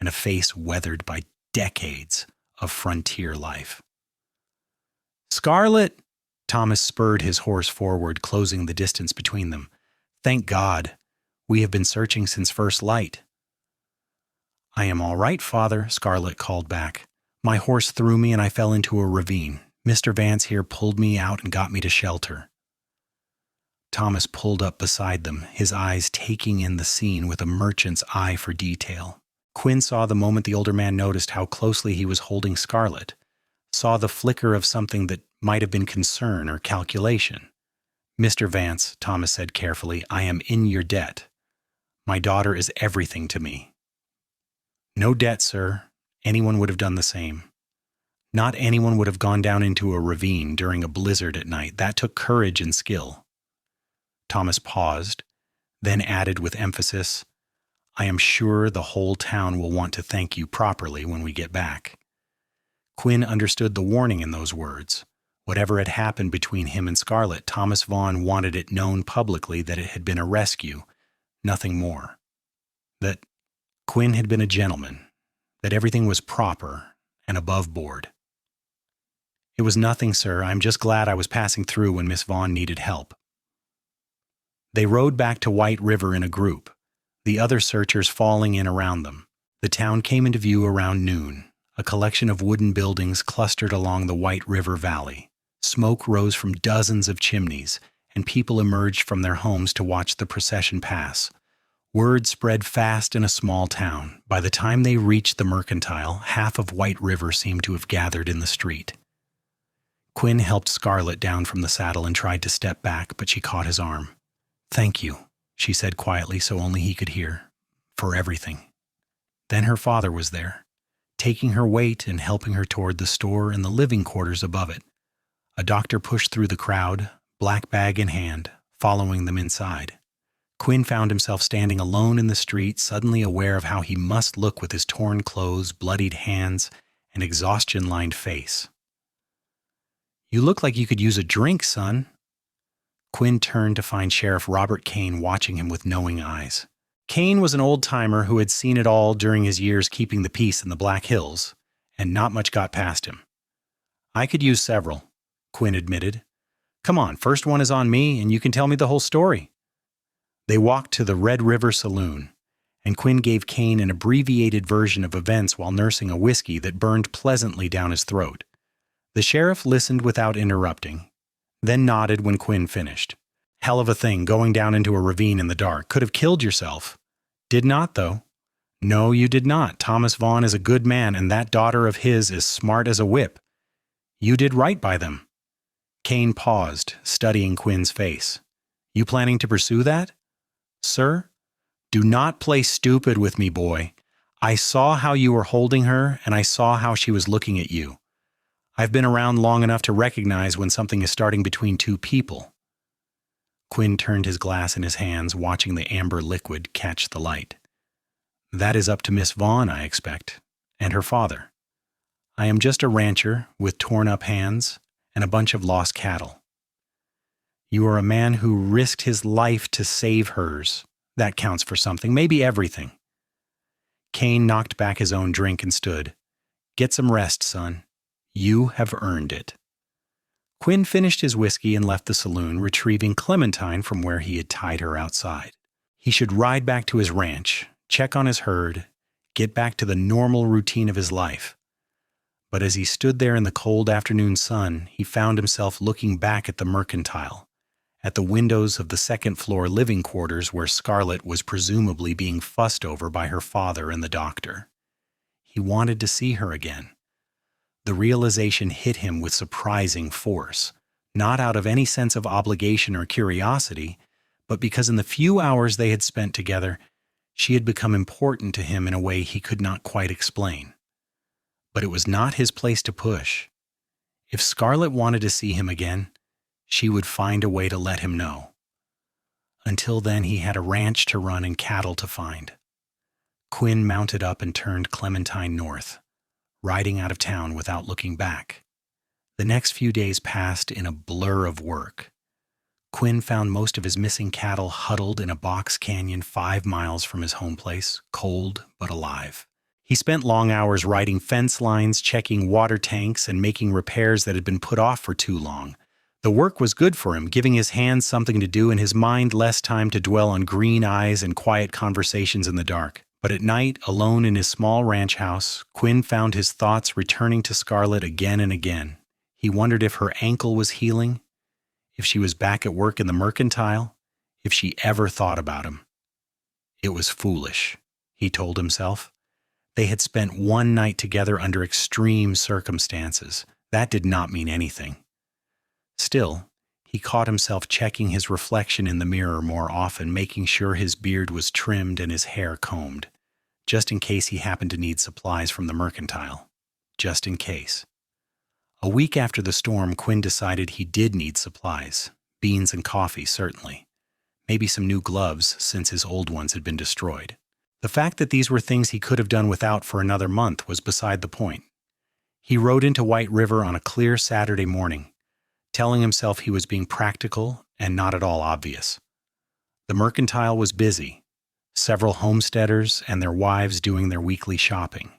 and a face weathered by decades of frontier life. "Scarlett!" Thomas spurred his horse forward, closing the distance between them. "Thank God. We have been searching since first light." "I am all right, Father," Scarlett called back. "My horse threw me and I fell into a ravine. Mr. Vance here pulled me out and got me to shelter." Thomas pulled up beside them, his eyes taking in the scene with a merchant's eye for detail. Quinn saw the moment the older man noticed how closely he was holding Scarlett, saw the flicker of something that might have been concern or calculation. "Mr. Vance," Thomas said carefully, "I am in your debt. My daughter is everything to me." "No debt, sir. Anyone would have done the same. Not anyone would have gone down into a ravine during a blizzard at night. That took courage and skill." Thomas paused, then added with emphasis, "I am sure the whole town will want to thank you properly when we get back." Quinn understood the warning in those words. Whatever had happened between him and Scarlett, Thomas Vaughn wanted it known publicly that it had been a rescue, nothing more. That Quinn had been a gentleman, that everything was proper and above board. "It was nothing, sir. I'm just glad I was passing through when Miss Vaughn needed help." They rode back to White River in a group, the other searchers falling in around them. The town came into view around noon, a collection of wooden buildings clustered along the White River Valley. Smoke rose from dozens of chimneys, and people emerged from their homes to watch the procession pass. Word spread fast in a small town. By the time they reached the mercantile, half of White River seemed to have gathered in the street. Quinn helped Scarlett down from the saddle and tried to step back, but she caught his arm. "Thank you," she said quietly so only he could hear, "for everything." Then her father was there, taking her weight and helping her toward the store and the living quarters above it. A doctor pushed through the crowd, black bag in hand, following them inside. Quinn found himself standing alone in the street, suddenly aware of how he must look with his torn clothes, bloodied hands, and exhaustion-lined face. "You look like you could use a drink, son." Quinn turned to find Sheriff Robert Kane watching him with knowing eyes. Kane was an old-timer who had seen it all during his years keeping the peace in the Black Hills, and not much got past him. "I could use several," Quinn admitted. "Come on, first one is on me, and you can tell me the whole story." They walked to the Red River Saloon, and Quinn gave Kane an abbreviated version of events while nursing a whiskey that burned pleasantly down his throat. The sheriff listened without interrupting, then nodded when Quinn finished. "Hell of a thing, going down into a ravine in the dark. Could have killed yourself." "Did not, though." "No, you did not. Thomas Vaughn is a good man, and that daughter of his is smart as a whip. You did right by them." Kane paused, studying Quinn's face. "You planning to pursue that?" "Sir, do not play stupid with me, boy. I saw how you were holding her, and I saw how she was looking at you. I've been around long enough to recognize when something is starting between two people." Quinn turned his glass in his hands, watching the amber liquid catch the light. "That is up to Miss Vaughn, I expect, and her father. I am just a rancher with torn-up hands and a bunch of lost cattle. You are a man who risked his life to save hers. That counts for something, maybe everything." Kane knocked back his own drink and stood. "Get some rest, son. You have earned it." Quinn finished his whiskey and left the saloon, retrieving Clementine from where he had tied her outside. He should ride back to his ranch, check on his herd, get back to the normal routine of his life. But as he stood there in the cold afternoon sun, he found himself looking back at the mercantile, at the windows of the second-floor living quarters where Scarlett was presumably being fussed over by her father and the doctor. He wanted to see her again. The realization hit him with surprising force, not out of any sense of obligation or curiosity, but because in the few hours they had spent together, She had become important to him in a way he could not quite explain. But it was not his place to push. If Scarlett wanted to see him again, she would find a way to let him know. Until then, he had a ranch to run and cattle to find. Quinn mounted up and turned Clementine north, riding out of town without looking back. The next few days passed in a blur of work. Quinn found most of his missing cattle huddled in a box canyon 5 miles from his home place, cold but alive. He spent long hours riding fence lines, checking water tanks, and making repairs that had been put off for too long. The work was good for him, giving his hands something to do and his mind less time to dwell on green eyes and quiet conversations in the dark. But at night, alone in his small ranch house, Quinn found his thoughts returning to Scarlett again and again. He wondered if her ankle was healing, if she was back at work in the mercantile, if she ever thought about him. It was foolish, he told himself. They had spent one night together under extreme circumstances. That did not mean anything. Still, he caught himself checking his reflection in the mirror more often, making sure his beard was trimmed and his hair combed, just in case he happened to need supplies from the mercantile. Just in case. A week after the storm, Quinn decided he did need supplies. Beans and coffee, certainly. Maybe some new gloves, since his old ones had been destroyed. The fact that these were things he could have done without for another month was beside the point. He rode into White River on a clear Saturday morning, telling himself he was being practical and not at all obvious. The mercantile was busy, several homesteaders and their wives doing their weekly shopping.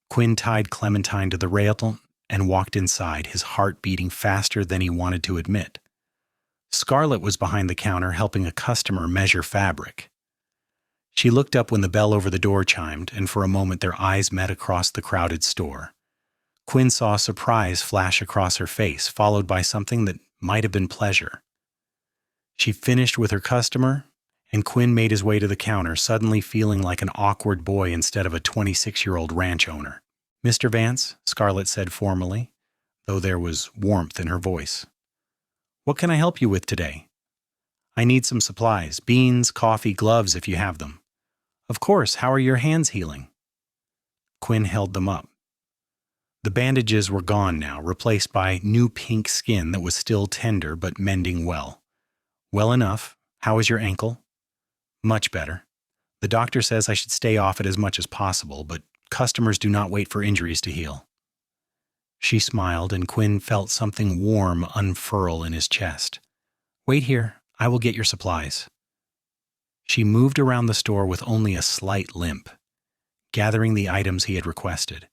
Quinn tied Clementine to the rail and walked inside, his heart beating faster than he wanted to admit. Scarlett was behind the counter helping a customer measure fabric. She looked up when the bell over the door chimed, and for a moment their eyes met across the crowded store. Quinn saw surprise flash across her face, followed by something that might have been pleasure. She finished with her customer, and Quinn made his way to the counter, suddenly feeling like an awkward boy instead of a 26-year-old ranch owner. "Mr. Vance," Scarlett said formally, though there was warmth in her voice. "What can I help you with today?" "I need some supplies, beans, coffee, gloves if you have them." "Of course, how are your hands healing?" Quinn held them up. The bandages were gone now, replaced by new pink skin that was still tender but mending well. "Well enough. How is your ankle?" "Much better. The doctor says I should stay off it as much as possible, but customers do not wait for injuries to heal." She smiled, and Quinn felt something warm unfurl in his chest. "Wait here. I will get your supplies." She moved around the store with only a slight limp, gathering the items he had requested.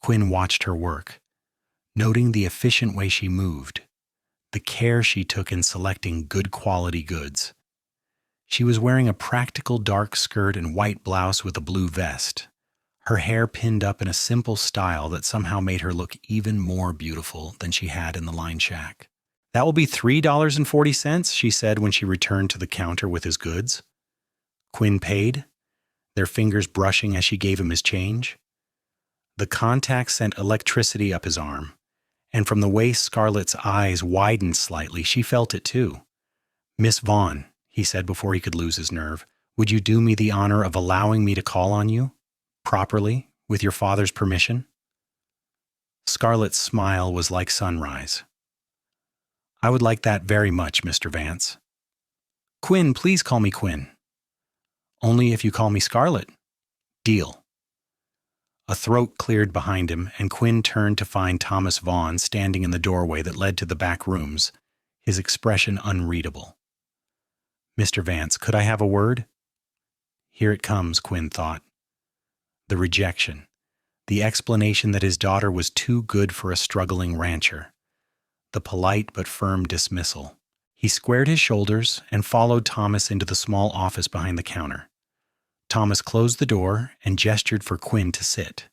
Quinn watched her work, noting the efficient way she moved, the care she took in selecting good quality goods. She was wearing a practical dark skirt and white blouse with a blue vest, her hair pinned up in a simple style that somehow made her look even more beautiful than she had in the line shack. "That will be $3.40, she said when she returned to the counter with his goods. Quinn paid, their fingers brushing as she gave him his change. The contact sent electricity up his arm, and from the way Scarlett's eyes widened slightly, she felt it too. "Miss Vaughn," he said before he could lose his nerve, "would you do me the honor of allowing me to call on you? Properly, with your father's permission?" Scarlett's smile was like sunrise. "I would like that very much, Mr. Vance." "Quinn, please call me Quinn." "Only if you call me Scarlett." "Deal." A throat cleared behind him, and Quinn turned to find Thomas Vaughn standing in the doorway that led to the back rooms, his expression unreadable. "Mr. Vance, could I have a word?" Here it comes, Quinn thought. The rejection, the explanation that his daughter was too good for a struggling rancher, the polite but firm dismissal. He squared his shoulders and followed Thomas into the small office behind the counter. Thomas closed the door and gestured for Quinn to sit.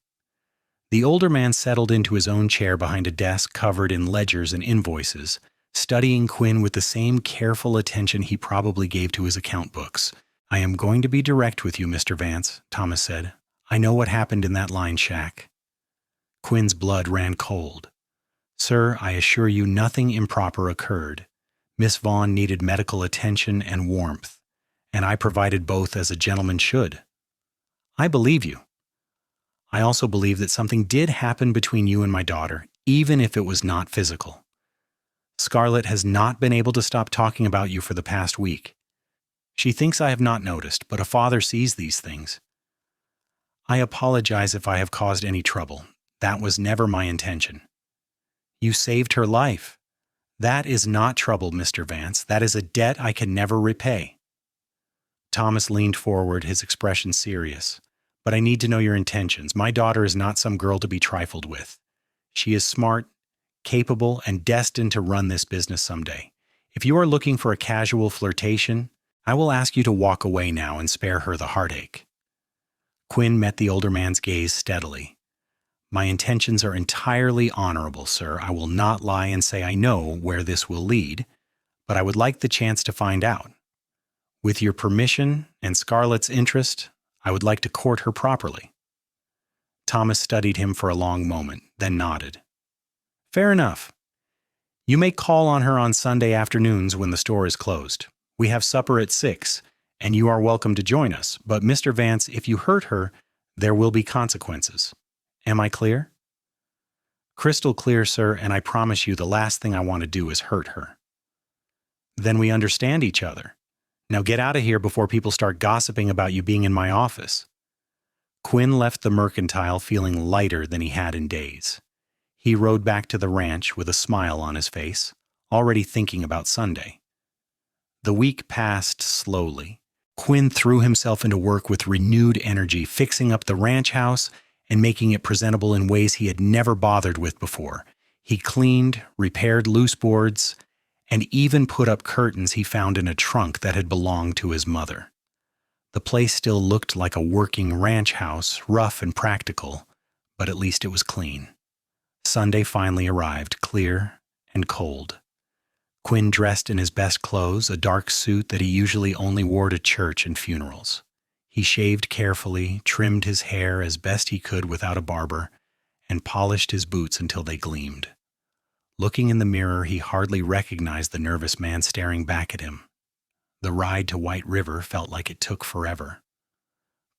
The older man settled into his own chair behind a desk covered in ledgers and invoices, studying Quinn with the same careful attention he probably gave to his account books. "I am going to be direct with you, Mr. Vance," Thomas said. "I know what happened in that line shack." Quinn's blood ran cold. "Sir, I assure you nothing improper occurred. Miss Vaughn needed medical attention and warmth, and I provided both as a gentleman should. I believe you. I also believe that something did happen between you and my daughter, even if it was not physical. Scarlett has not been able to stop talking about you for the past week. She thinks I have not noticed, but a father sees these things. I apologize if I have caused any trouble. That was never my intention. You saved her life. That is not trouble, Mr. Vance. That is a debt I can never repay. Thomas leaned forward, his expression serious. But I need to know your intentions. My daughter is not some girl to be trifled with. She is smart, capable, and destined to run this business someday. If you are looking for a casual flirtation, I will ask you to walk away now and spare her the heartache. Quinn met the older man's gaze steadily. My intentions are entirely honorable, sir. I will not lie and say I know where this will lead, but I would like the chance to find out. With your permission and Scarlett's interest, I would like to court her properly. Thomas studied him for a long moment, then nodded. Fair enough. You may call on her on Sunday afternoons when the store is closed. We have supper at 6, and you are welcome to join us. But Mr. Vance, if you hurt her, there will be consequences. Am I clear? Crystal clear, sir, and I promise you the last thing I want to do is hurt her. Then we understand each other. Now get out of here before people start gossiping about you being in my office. Quinn left the mercantile feeling lighter than he had in days. He rode back to the ranch with a smile on his face, already thinking about Sunday. The week passed slowly. Quinn threw himself into work with renewed energy, fixing up the ranch house and making it presentable in ways he had never bothered with before. He cleaned, repaired loose boards, and even put up curtains he found in a trunk that had belonged to his mother. The place still looked like a working ranch house, rough and practical, but at least it was clean. Sunday finally arrived, clear and cold. Quinn dressed in his best clothes, a dark suit that he usually only wore to church and funerals. He shaved carefully, trimmed his hair as best he could without a barber, and polished his boots until they gleamed. Looking in the mirror, he hardly recognized the nervous man staring back at him. The ride to White River felt like it took forever.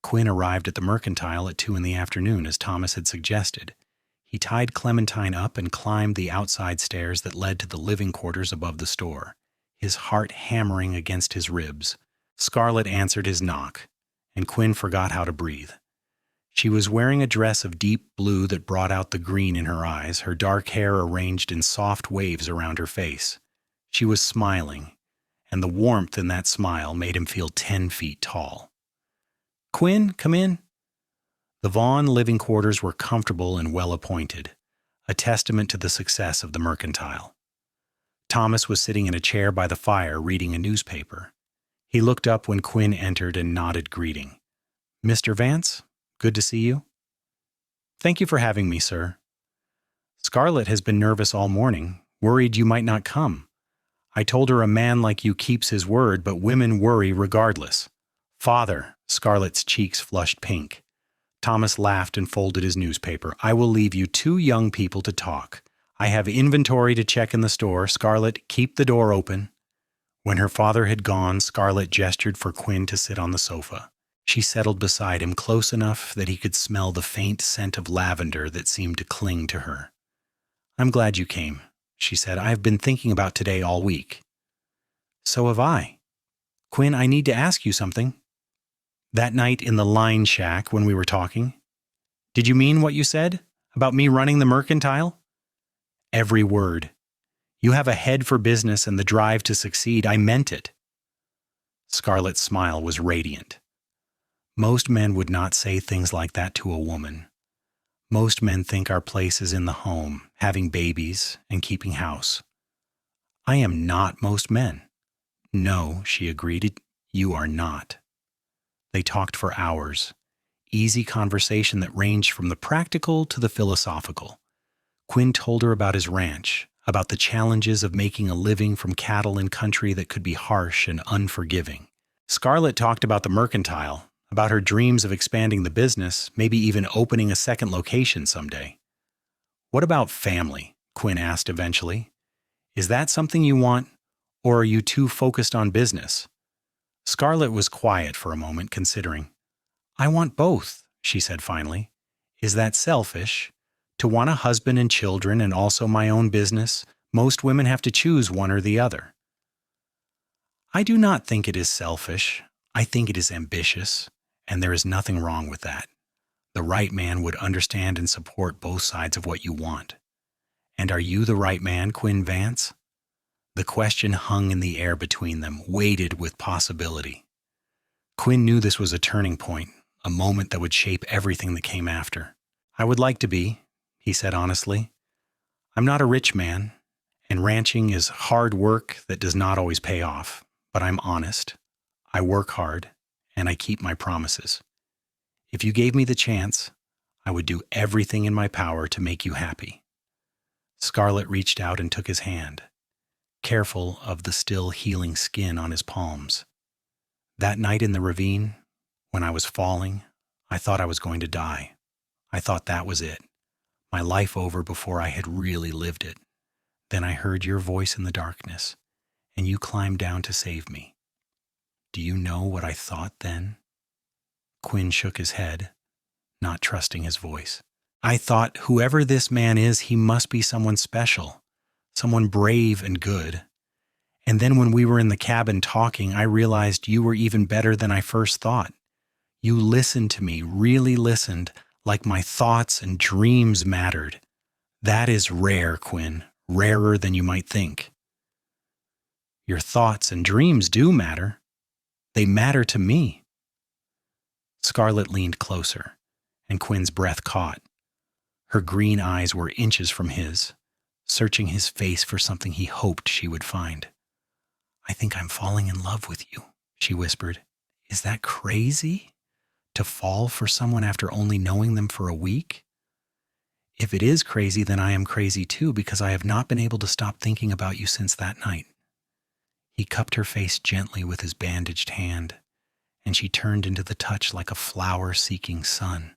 Quinn arrived at the mercantile at 2 p.m, as Thomas had suggested. He tied Clementine up and climbed the outside stairs that led to the living quarters above the store, his heart hammering against his ribs. Scarlett answered his knock, and Quinn forgot how to breathe. She was wearing a dress of deep blue that brought out the green in her eyes, her dark hair arranged in soft waves around her face. She was smiling, and the warmth in that smile made him feel 10 feet tall. Quinn, come in. The Vaughn living quarters were comfortable and well-appointed, a testament to the success of the mercantile. Thomas was sitting in a chair by the fire reading a newspaper. He looked up when Quinn entered and nodded greeting. Mr. Vance, good to see you. Thank you for having me, sir. Scarlett has been nervous all morning, worried you might not come. I told her a man like you keeps his word, but women worry regardless. Father, Scarlett's cheeks flushed pink. Thomas laughed and folded his newspaper. I will leave you 2 young people to talk. I have inventory to check in the store. Scarlett, keep the door open. When her father had gone, Scarlett gestured for Quinn to sit on the sofa. She settled beside him close enough that he could smell the faint scent of lavender that seemed to cling to her. I'm glad you came, she said. I have been thinking about today all week. So have I. Quinn, I need to ask you something. That night in the line shack when we were talking, did you mean what you said about me running the mercantile? Every word. You have a head for business and the drive to succeed. I meant it. Scarlett's smile was radiant. Most men would not say things like that to a woman. Most men think our place is in the home, having babies and keeping house. I am not most men. No, she agreed, you are not. They talked for hours, easy conversation that ranged from the practical to the philosophical. Quinn told her about his ranch, about the challenges of making a living from cattle in country that could be harsh and unforgiving. Scarlett talked about the mercantile, about her dreams of expanding the business, maybe even opening a second location someday. What about family? Quinn asked eventually. Is that something you want, or are you too focused on business? Scarlett was quiet for a moment, considering. I want both, she said finally. Is that selfish? To want a husband and children and also my own business, most women have to choose one or the other. I do not think it is selfish. I think it is ambitious, and there is nothing wrong with that. The right man would understand and support both sides of what you want. And are you the right man, Quinn Vance? The question hung in the air between them, weighted with possibility. Quinn knew this was a turning point, a moment that would shape everything that came after. I would like to be, he said honestly. I'm not a rich man, and ranching is hard work that does not always pay off, but I'm honest. I work hard, and I keep my promises. If you gave me the chance, I would do everything in my power to make you happy. Scarlett reached out and took his hand, careful of the still healing skin on his palms. That night in the ravine, when I was falling, I thought I was going to die. I thought that was it, my life over before I had really lived it. Then I heard your voice in the darkness, and you climbed down to save me. Do you know what I thought then? Quinn shook his head, not trusting his voice. I thought, whoever this man is, he must be someone special, someone brave and good. And then when we were in the cabin talking, I realized you were even better than I first thought. You listened to me, really listened, like my thoughts and dreams mattered. That is rare, Quinn, rarer than you might think. Your thoughts and dreams do matter. They matter to me. Scarlett leaned closer, and Quinn's breath caught. Her green eyes were inches from his, searching his face for something he hoped she would find. I think I'm falling in love with you, she whispered. Is that crazy? To fall for someone after only knowing them for a week? If it is crazy, then I am crazy too, because I have not been able to stop thinking about you since that night. He cupped her face gently with his bandaged hand, and she turned into the touch like a flower-seeking sun.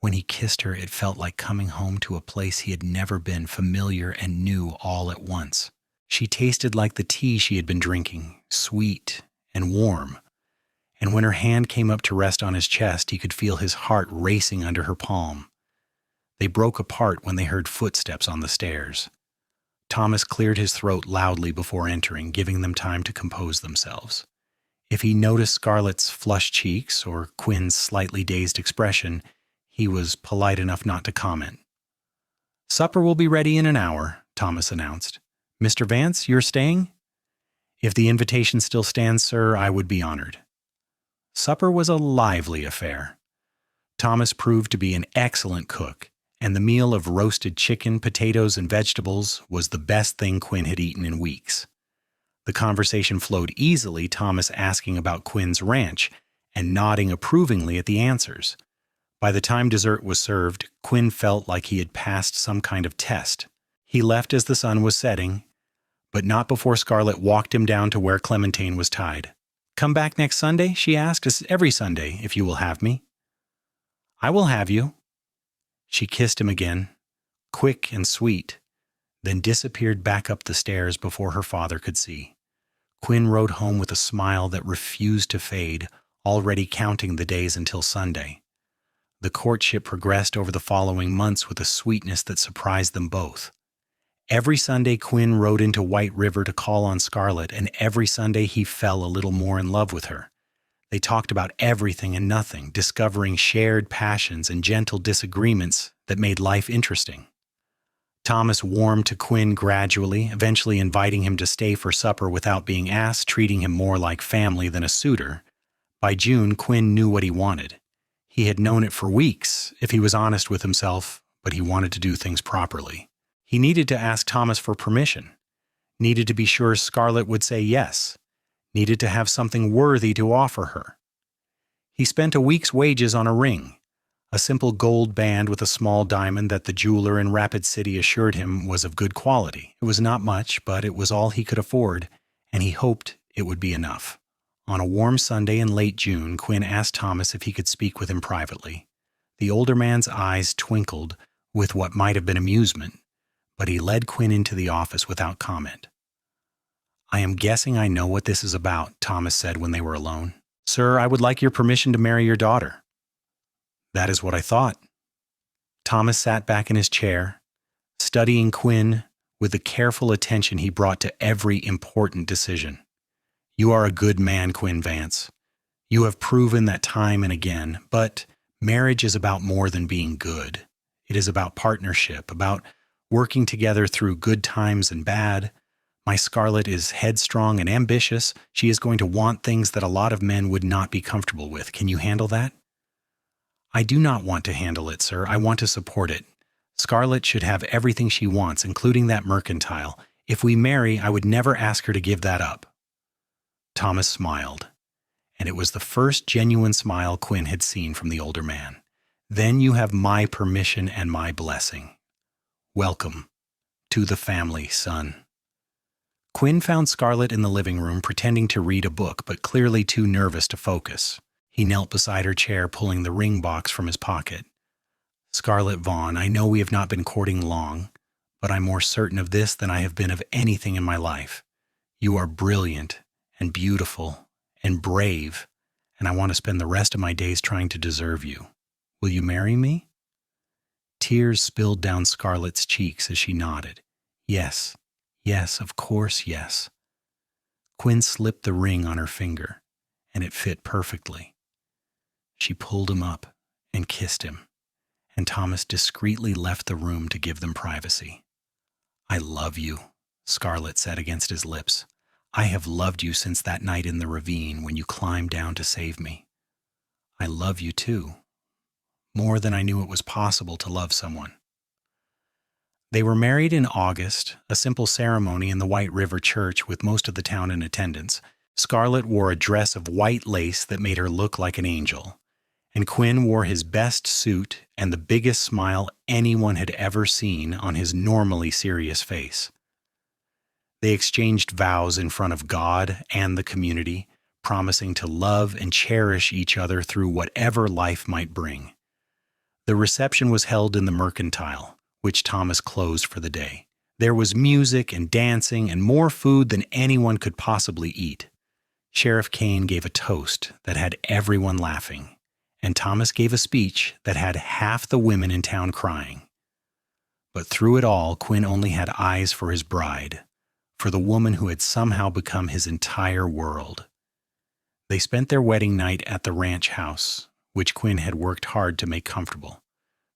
When he kissed her, it felt like coming home to a place he had never been, familiar and new all at once. She tasted like the tea she had been drinking, sweet and warm. And when her hand came up to rest on his chest, he could feel his heart racing under her palm. They broke apart when they heard footsteps on the stairs. Thomas cleared his throat loudly before entering, giving them time to compose themselves. If he noticed Scarlett's flushed cheeks or Quinn's slightly dazed expression, he was polite enough not to comment. Supper will be ready in an hour, Thomas announced. Mr. Vance, you're staying? If the invitation still stands, sir, I would be honored. Supper was a lively affair. Thomas proved to be an excellent cook, and the meal of roasted chicken, potatoes, and vegetables was the best thing Quinn had eaten in weeks. The conversation flowed easily, Thomas asking about Quinn's ranch and nodding approvingly at the answers. By the time dessert was served, Quinn felt like he had passed some kind of test. He left as the sun was setting, but not before Scarlett walked him down to where Clementine was tied. Come back next Sunday, she asked. It's every Sunday, if you will have me. I will have you. She kissed him again, quick and sweet, then disappeared back up the stairs before her father could see. Quinn rode home with a smile that refused to fade, already counting the days until Sunday. The courtship progressed over the following months with a sweetness that surprised them both. Every Sunday, Quinn rode into White River to call on Scarlett, and every Sunday he fell a little more in love with her. They talked about everything and nothing, discovering shared passions and gentle disagreements that made life interesting. Thomas warmed to Quinn gradually, eventually inviting him to stay for supper without being asked, treating him more like family than a suitor. By June, Quinn knew what he wanted. He had known it for weeks, if he was honest with himself, but he wanted to do things properly. He needed to ask Thomas for permission, needed to be sure Scarlett would say yes, needed to have something worthy to offer her. He spent a week's wages on a ring, a simple gold band with a small diamond that the jeweler in Rapid City assured him was of good quality. It was not much, but it was all he could afford, and he hoped it would be enough. On a warm Sunday in late June, Quinn asked Thomas if he could speak with him privately. The older man's eyes twinkled with what might have been amusement, but he led Quinn into the office without comment. "I am guessing I know what this is about," Thomas said when they were alone. "Sir, I would like your permission to marry your daughter." "That is what I thought." Thomas sat back in his chair, studying Quinn with the careful attention he brought to every important decision. "You are a good man, Quinn Vance. You have proven that time and again, but marriage is about more than being good. It is about partnership, about working together through good times and bad. My Scarlett is headstrong and ambitious. She is going to want things that a lot of men would not be comfortable with. Can you handle that?" "I do not want to handle it, sir. I want to support it. Scarlett should have everything she wants, including that mercantile. If we marry, I would never ask her to give that up." Thomas smiled, and it was the first genuine smile Quinn had seen from the older man. "Then you have my permission and my blessing. Welcome to the family, son." Quinn found Scarlett in the living room pretending to read a book, but clearly too nervous to focus. He knelt beside her chair, pulling the ring box from his pocket. "Scarlett Vaughn, I know we have not been courting long, but I'm more certain of this than I have been of anything in my life. You are brilliant and beautiful and brave, and I want to spend the rest of my days trying to deserve you. Will you marry me?" Tears spilled down Scarlett's cheeks as she nodded. "Yes, yes, of course, yes." Quinn slipped the ring on her finger, and it fit perfectly. She pulled him up and kissed him, and Thomas discreetly left the room to give them privacy. "I love you," Scarlett said against his lips. "I have loved you since that night in the ravine when you climbed down to save me. I love you too, more than I knew it was possible to love someone." They were married in August, a simple ceremony in the White River Church with most of the town in attendance. Scarlett wore a dress of white lace that made her look like an angel, and Quinn wore his best suit and the biggest smile anyone had ever seen on his normally serious face. They exchanged vows in front of God and the community, promising to love and cherish each other through whatever life might bring. The reception was held in the mercantile, which Thomas closed for the day. There was music and dancing and more food than anyone could possibly eat. Sheriff Kane gave a toast that had everyone laughing, and Thomas gave a speech that had half the women in town crying. But through it all, Quinn only had eyes for his bride, for the woman who had somehow become his entire world. They spent their wedding night at the ranch house, which Quinn had worked hard to make comfortable.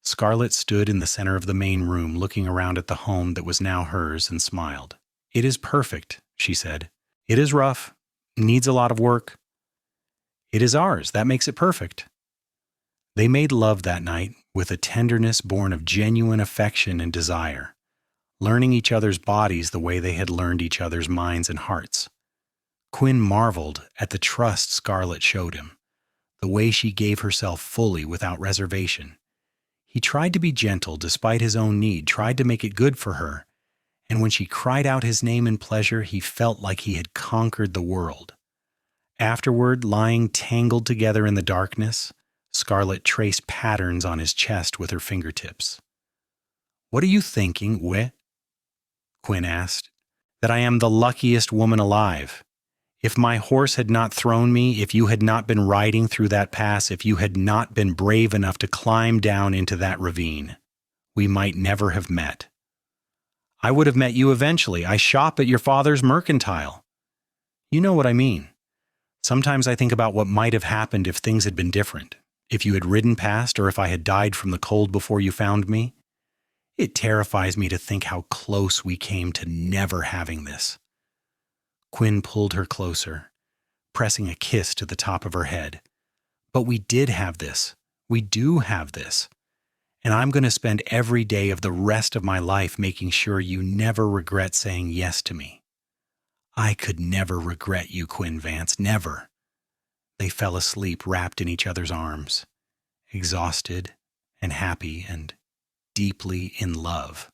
Scarlett stood in the center of the main room, looking around at the home that was now hers, and smiled. "It is perfect," she said. "It is rough, needs a lot of work. It is ours. That makes it perfect." They made love that night with a tenderness born of genuine affection and desire, learning each other's bodies the way they had learned each other's minds and hearts. Quinn marveled at the trust Scarlett showed him, the way she gave herself fully without reservation. He tried to be gentle despite his own need, tried to make it good for her, and when she cried out his name in pleasure, he felt like he had conquered the world. Afterward, lying tangled together in the darkness, Scarlett traced patterns on his chest with her fingertips. "What are you thinking, Quinn asked. "That I am the luckiest woman alive. If my horse had not thrown me, if you had not been riding through that pass, if you had not been brave enough to climb down into that ravine, we might never have met. I would have met you eventually. I shop at your father's mercantile. You know what I mean. Sometimes I think about what might have happened if things had been different, if you had ridden past or if I had died from the cold before you found me. It terrifies me to think how close we came to never having this." Quinn pulled her closer, pressing a kiss to the top of her head. "But we did have this. We do have this. And I'm going to spend every day of the rest of my life making sure you never regret saying yes to me. I could never regret you, Quinn Vance, never." They fell asleep wrapped in each other's arms, exhausted and happy and deeply in love.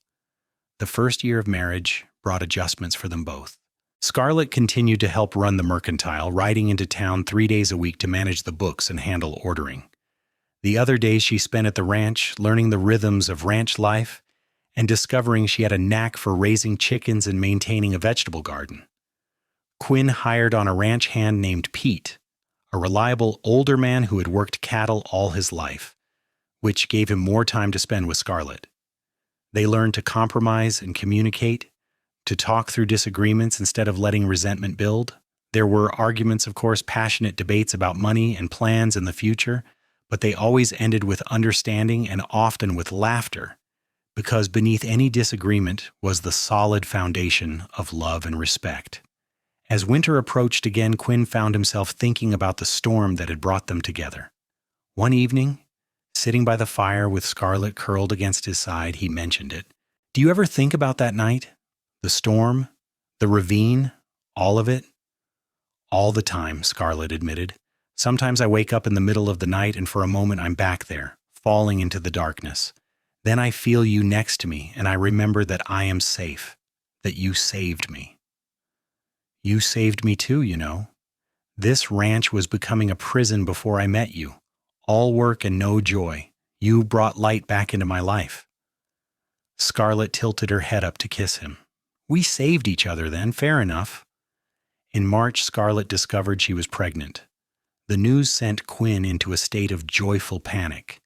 The first year of marriage brought adjustments for them both. Scarlett continued to help run the mercantile, riding into town 3 days a week to manage the books and handle ordering. The other days she spent at the ranch, learning the rhythms of ranch life and discovering she had a knack for raising chickens and maintaining a vegetable garden. Quinn hired on a ranch hand named Pete, a reliable older man who had worked cattle all his life, which gave him more time to spend with Scarlett. They learned to compromise and communicate, to talk through disagreements instead of letting resentment build. There were arguments, of course, passionate debates about money and plans in the future, but they always ended with understanding and often with laughter, because beneath any disagreement was the solid foundation of love and respect. As winter approached again, Quinn found himself thinking about the storm that had brought them together. One evening, sitting by the fire with Scarlett curled against his side, he mentioned it. "Do you ever think about that night? The storm? The ravine? All of it?" "All the time," Scarlett admitted. "Sometimes I wake up in the middle of the night and for a moment I'm back there, falling into the darkness. Then I feel you next to me and I remember that I am safe, that you saved me." "You saved me too, you know. This ranch was becoming a prison before I met you. All work and no joy. You brought light back into my life." Scarlett tilted her head up to kiss him. "We saved each other then, fair enough." In March, Scarlett discovered she was pregnant. The news sent Quinn into a state of joyful panic,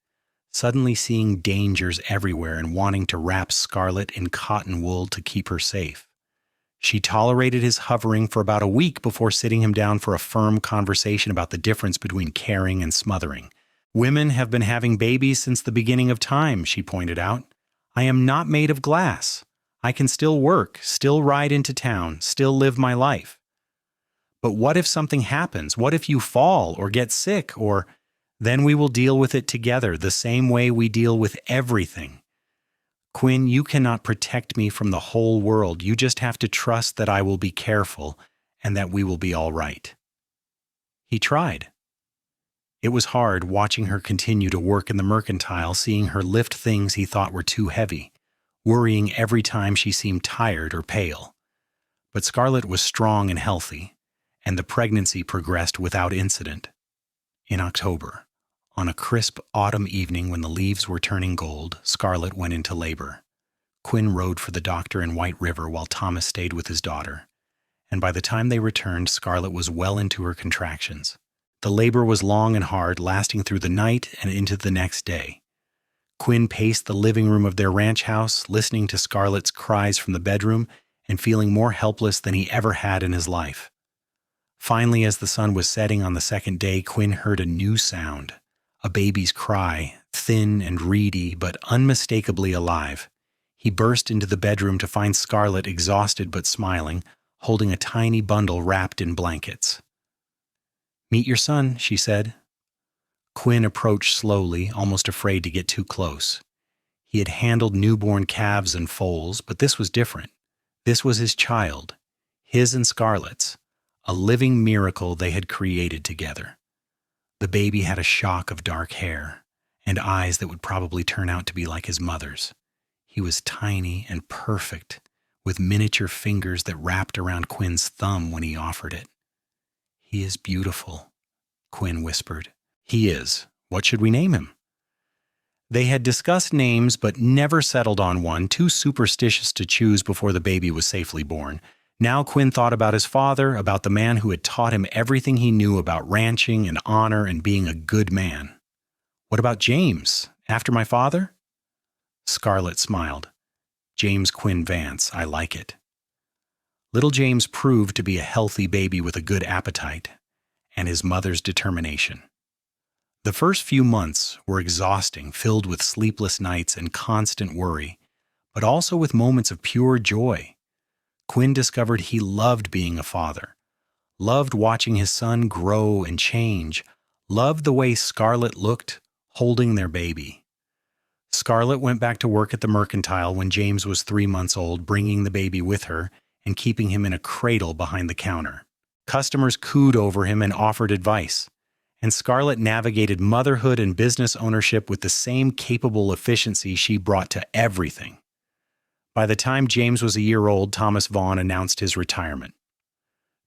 suddenly seeing dangers everywhere and wanting to wrap Scarlett in cotton wool to keep her safe. She tolerated his hovering for about a week before sitting him down for a firm conversation about the difference between caring and smothering. "Women have been having babies since the beginning of time," she pointed out. "I am not made of glass. I can still work, still ride into town, still live my life. But what if something happens? What if you fall or get sick? Or then we will deal with it together the same way we deal with everything. Quinn, you cannot protect me from the whole world. You just have to trust that I will be careful and that we will be all right." He tried. It was hard watching her continue to work in the mercantile, seeing her lift things he thought were too heavy, worrying every time she seemed tired or pale. But Scarlett was strong and healthy, and the pregnancy progressed without incident. In October, on a crisp autumn evening when the leaves were turning gold, Scarlett went into labor. Quinn rode for the doctor in White River while Thomas stayed with his daughter, and by the time they returned, Scarlett was well into her contractions. The labor was long and hard, lasting through the night and into the next day. Quinn paced the living room of their ranch house, listening to Scarlett's cries from the bedroom and feeling more helpless than he ever had in his life. Finally, as the sun was setting on the second day, Quinn heard a new sound, a baby's cry, thin and reedy but unmistakably alive. He burst into the bedroom to find Scarlett exhausted but smiling, holding a tiny bundle wrapped in blankets. "Meet your son," she said. Quinn approached slowly, almost afraid to get too close. He had handled newborn calves and foals, but this was different. This was his child, his and Scarlett's, a living miracle they had created together. The baby had a shock of dark hair and eyes that would probably turn out to be like his mother's. He was tiny and perfect, with miniature fingers that wrapped around Quinn's thumb when he offered it. "He is beautiful," Quinn whispered. "He is. What should we name him?" They had discussed names but never settled on one, too superstitious to choose before the baby was safely born. Now Quinn thought about his father, about the man who had taught him everything he knew about ranching and honor and being a good man. "What about James, after my father?" Scarlett smiled. "James Quinn Vance, I like it." Little James proved to be a healthy baby with a good appetite, and his mother's determination. The first few months were exhausting, filled with sleepless nights and constant worry, but also with moments of pure joy. Quinn discovered he loved being a father, loved watching his son grow and change, loved the way Scarlett looked holding their baby. Scarlett went back to work at the mercantile when James was 3 months old, bringing the baby with her and keeping him in a cradle behind the counter. Customers cooed over him and offered advice, and Scarlett navigated motherhood and business ownership with the same capable efficiency she brought to everything. By the time James was a year old, Thomas Vaughn announced his retirement.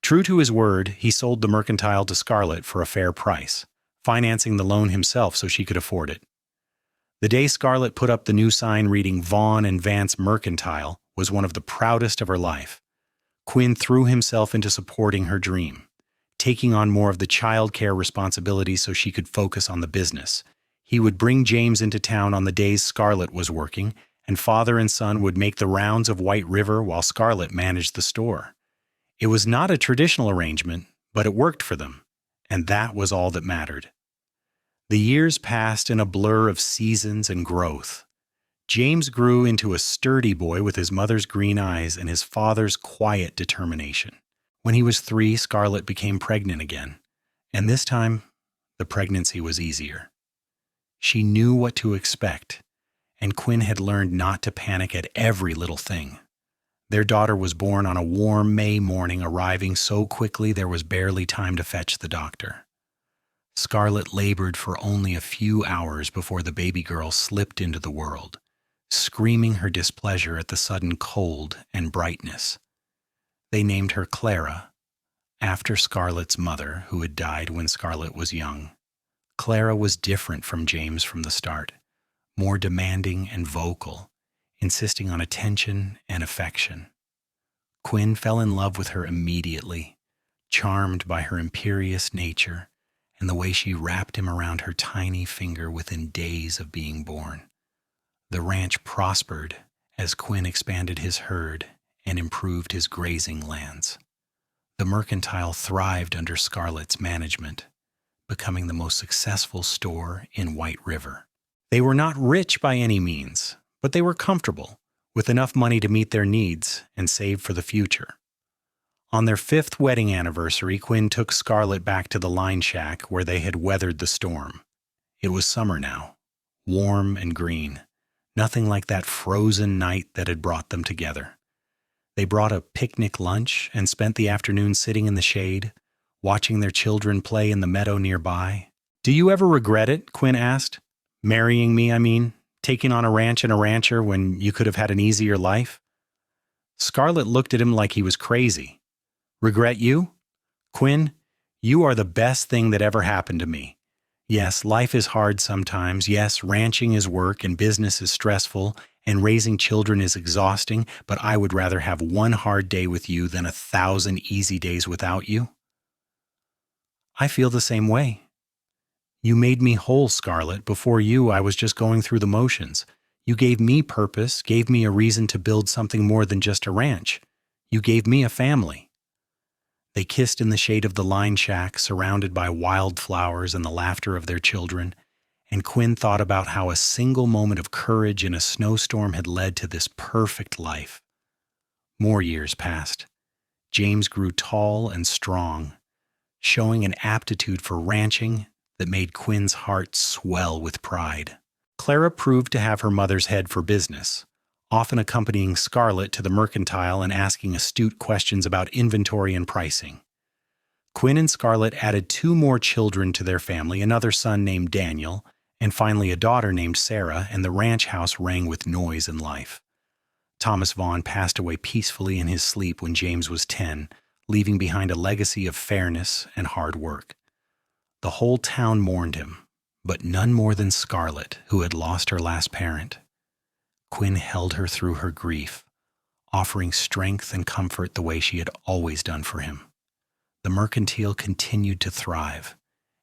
True to his word, he sold the mercantile to Scarlett for a fair price, financing the loan himself so she could afford it. The day Scarlett put up the new sign reading Vaughn and Vance Mercantile was one of the proudest of her life. Quinn threw himself into supporting her dream, taking on more of the childcare responsibilities so she could focus on the business. He would bring James into town on the days Scarlett was working, and father and son would make the rounds of White River while Scarlett managed the store. It was not a traditional arrangement, but it worked for them, and that was all that mattered. The years passed in a blur of seasons and growth. James grew into a sturdy boy with his mother's green eyes and his father's quiet determination. When he was 3, Scarlett became pregnant again, and this time, the pregnancy was easier. She knew what to expect, and Quinn had learned not to panic at every little thing. Their daughter was born on a warm May morning, arriving so quickly there was barely time to fetch the doctor. Scarlett labored for only a few hours before the baby girl slipped into the world, screaming her displeasure at the sudden cold and brightness. They named her Clara, after Scarlett's mother, who had died when Scarlett was young. Clara was different from James from the start, more demanding and vocal, insisting on attention and affection. Quinn fell in love with her immediately, charmed by her imperious nature and the way she wrapped him around her tiny finger within days of being born. The ranch prospered as Quinn expanded his herd and improved his grazing lands. The mercantile thrived under Scarlett's management, becoming the most successful store in White River. They were not rich by any means, but they were comfortable, with enough money to meet their needs and save for the future. On their 5th wedding anniversary, Quinn took Scarlett back to the line shack where they had weathered the storm. It was summer now, warm and green, nothing like that frozen night that had brought them together. They brought a picnic lunch and spent the afternoon sitting in the shade, watching their children play in the meadow nearby. "Do you ever regret it?" Quinn asked. "Marrying me, I mean, taking on a ranch and a rancher when you could have had an easier life?" Scarlett looked at him like he was crazy. "Regret you? Quinn, you are the best thing that ever happened to me. Yes, life is hard sometimes. Yes, ranching is work and business is stressful and raising children is exhausting, but I would rather have one hard day with you than 1,000 easy days without you." "I feel the same way. You made me whole, Scarlett. Before you, I was just going through the motions. You gave me purpose, gave me a reason to build something more than just a ranch. You gave me a family." They kissed in the shade of the line shack, surrounded by wildflowers and the laughter of their children, and Quinn thought about how a single moment of courage in a snowstorm had led to this perfect life. More years passed. James grew tall and strong, showing an aptitude for ranching that made Quinn's heart swell with pride. Clara proved to have her mother's head for business, often accompanying Scarlett to the mercantile and asking astute questions about inventory and pricing. Quinn and Scarlett added 2 more children to their family, another son named Daniel, and finally a daughter named Sarah, and the ranch house rang with noise and life. Thomas Vaughn passed away peacefully in his sleep when James was 10, leaving behind a legacy of fairness and hard work. The whole town mourned him, but none more than Scarlett, who had lost her last parent. Quinn held her through her grief, offering strength and comfort the way she had always done for him. The mercantile continued to thrive,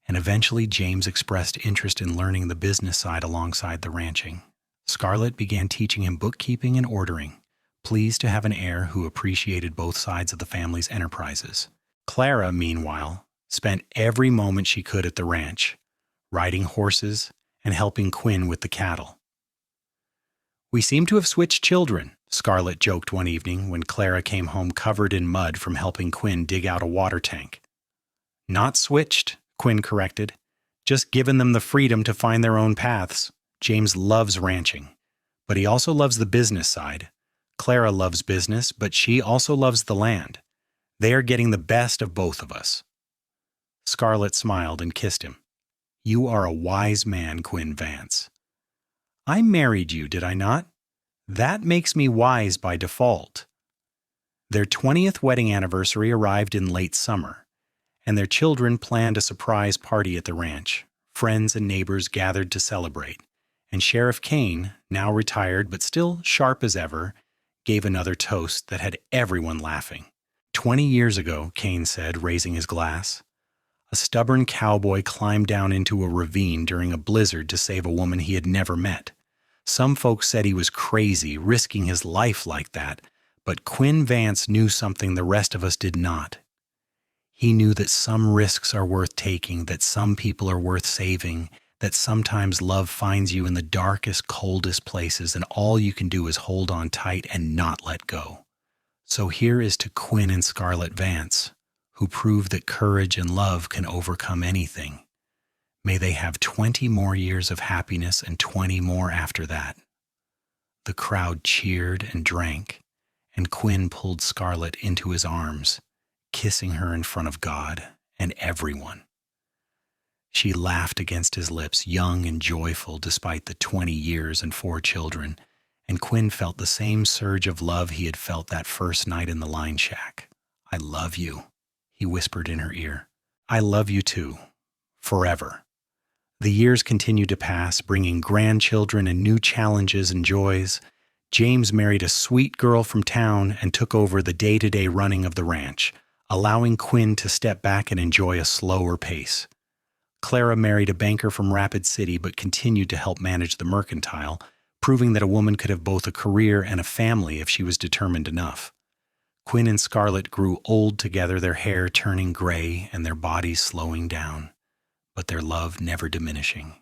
and eventually James expressed interest in learning the business side alongside the ranching. Scarlett began teaching him bookkeeping and ordering, pleased to have an heir who appreciated both sides of the family's enterprises. Clara, meanwhile, spent every moment she could at the ranch, riding horses and helping Quinn with the cattle. "We seem to have switched children," Scarlett joked one evening when Clara came home covered in mud from helping Quinn dig out a water tank. "Not switched," Quinn corrected. "Just given them the freedom to find their own paths. James loves ranching, but he also loves the business side. Clara loves business, but she also loves the land. They are getting the best of both of us." Scarlett smiled and kissed him. "You are a wise man, Quinn Vance." "I married you, did I not? That makes me wise by default." Their 20th wedding anniversary arrived in late summer, and their children planned a surprise party at the ranch. Friends and neighbors gathered to celebrate, and Sheriff Kane, now retired but still sharp as ever, gave another toast that had everyone laughing. 20 years ago, Kane said, raising his glass, a stubborn cowboy climbed down into a ravine during a blizzard to save a woman he had never met. Some folks said he was crazy, risking his life like that, but Quinn Vance knew something the rest of us did not. He knew that some risks are worth taking, that some people are worth saving, that sometimes love finds you in the darkest, coldest places, and all you can do is hold on tight and not let go. So here is to Quinn and Scarlett Vance, who proved that courage and love can overcome anything. May they have 20 more years of happiness and 20 more after that. The crowd cheered and drank, and Quinn pulled Scarlett into his arms, kissing her in front of God and everyone. She laughed against his lips, young and joyful despite the 20 years and 4 children, and Quinn felt the same surge of love he had felt that first night in the line shack. "I love you," he whispered in her ear. "I love you too. Forever." The years continued to pass, bringing grandchildren and new challenges and joys. James married a sweet girl from town and took over the day-to-day running of the ranch, allowing Quinn to step back and enjoy a slower pace. Clara married a banker from Rapid City but continued to help manage the mercantile, proving that a woman could have both a career and a family if she was determined enough. Quinn and Scarlett grew old together, their hair turning gray and their bodies slowing down, but their love never diminishing.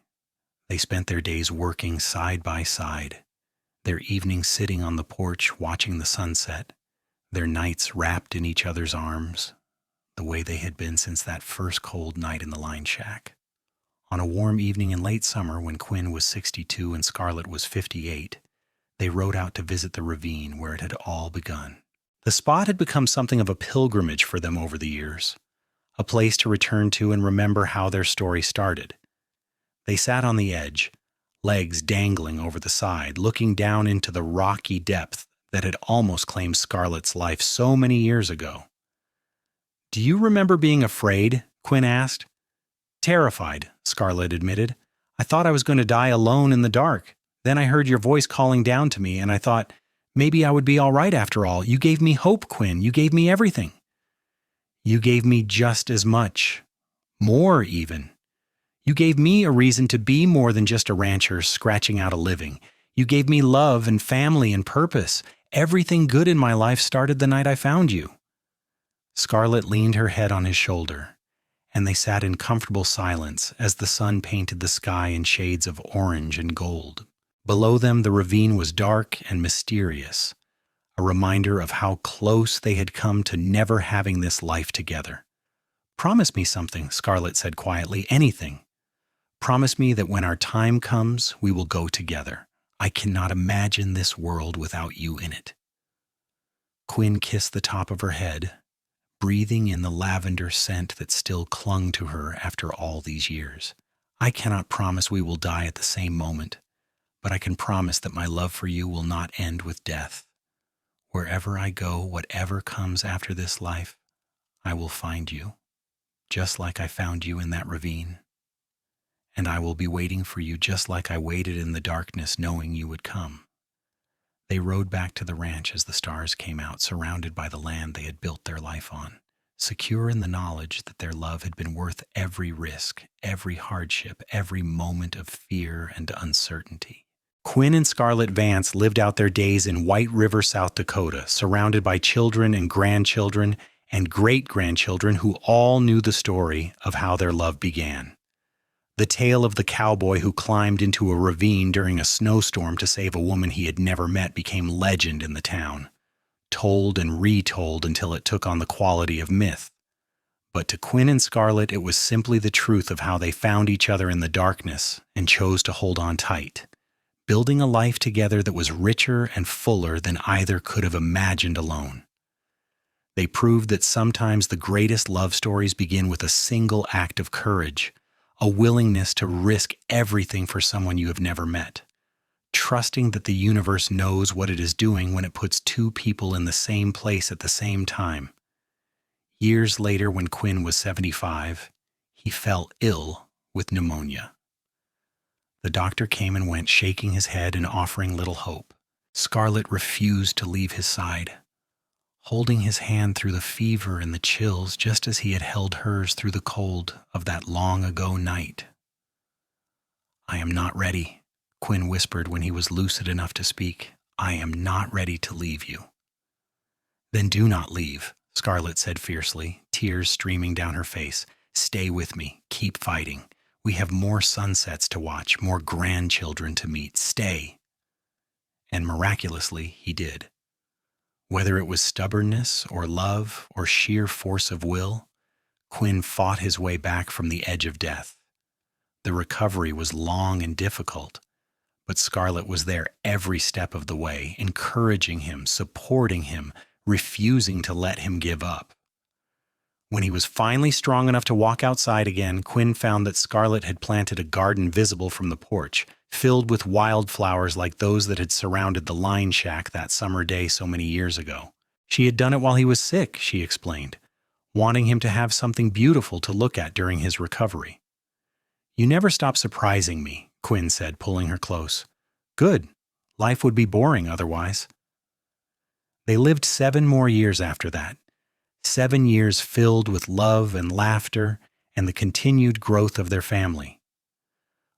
They spent their days working side by side, their evenings sitting on the porch watching the sunset, their nights wrapped in each other's arms, the way they had been since that first cold night in the line shack. On a warm evening in late summer, when Quinn was 62 and Scarlett was 58, they rode out to visit the ravine where it had all begun. The spot had become something of a pilgrimage for them over the years, a place to return to and remember how their story started. They sat on the edge, legs dangling over the side, looking down into the rocky depth that had almost claimed Scarlett's life so many years ago. "Do you remember being afraid?" Quinn asked. "Terrified," Scarlett admitted. "I thought I was going to die alone in the dark. Then I heard your voice calling down to me, and I thought, maybe I would be all right after all. You gave me hope, Quinn. You gave me everything." "You gave me just as much. More, even. You gave me a reason to be more than just a rancher scratching out a living. You gave me love and family and purpose. Everything good in my life started the night I found you." Scarlett leaned her head on his shoulder, and they sat in comfortable silence as the sun painted the sky in shades of orange and gold. Below them, the ravine was dark and mysterious, a reminder of how close they had come to never having this life together. "Promise me something," Scarlett said quietly. "Anything. Promise me that when our time comes, we will go together. I cannot imagine this world without you in it." Quinn kissed the top of her head, breathing in the lavender scent that still clung to her after all these years. "I cannot promise we will die at the same moment, but I can promise that my love for you will not end with death. Wherever I go, whatever comes after this life, I will find you, just like I found you in that ravine. And I will be waiting for you just like I waited in the darkness knowing you would come." They rode back to the ranch as the stars came out, surrounded by the land they had built their life on, secure in the knowledge that their love had been worth every risk, every hardship, every moment of fear and uncertainty. Quinn and Scarlett Vance lived out their days in White River, South Dakota, surrounded by children and grandchildren and great-grandchildren who all knew the story of how their love began. The tale of the cowboy who climbed into a ravine during a snowstorm to save a woman he had never met became legend in the town, told and retold until it took on the quality of myth. But to Quinn and Scarlett, it was simply the truth of how they found each other in the darkness and chose to hold on tight, building a life together that was richer and fuller than either could have imagined alone. They proved that sometimes the greatest love stories begin with a single act of courage, a willingness to risk everything for someone you have never met, trusting that the universe knows what it is doing when it puts two people in the same place at the same time. Years later, when Quinn was 75, he fell ill with pneumonia. The doctor came and went, shaking his head and offering little hope. Scarlett refused to leave his side. holding his hand through the fever and the chills just as he had held hers through the cold of that long-ago night. "I am not ready," Quinn whispered when he was lucid enough to speak. "I am not ready to leave you." "Then do not leave," Scarlett said fiercely, tears streaming down her face. "Stay with me. Keep fighting. We have more sunsets to watch, more grandchildren to meet. Stay." And miraculously, he did. Whether it was stubbornness or love or sheer force of will, Quinn fought his way back from the edge of death. The recovery was long and difficult, but Scarlett was there every step of the way, encouraging him, supporting him, refusing to let him give up. When he was finally strong enough to walk outside again, Quinn found that Scarlett had planted a garden visible from the porch, filled with wildflowers like those that had surrounded the line shack that summer day so many years ago. She had done it while he was sick, she explained, wanting him to have something beautiful to look at during his recovery. "You never stop surprising me," Quinn said, pulling her close. "Good. Life would be boring otherwise." They lived 7 more years after that. 7 years filled with love and laughter and the continued growth of their family.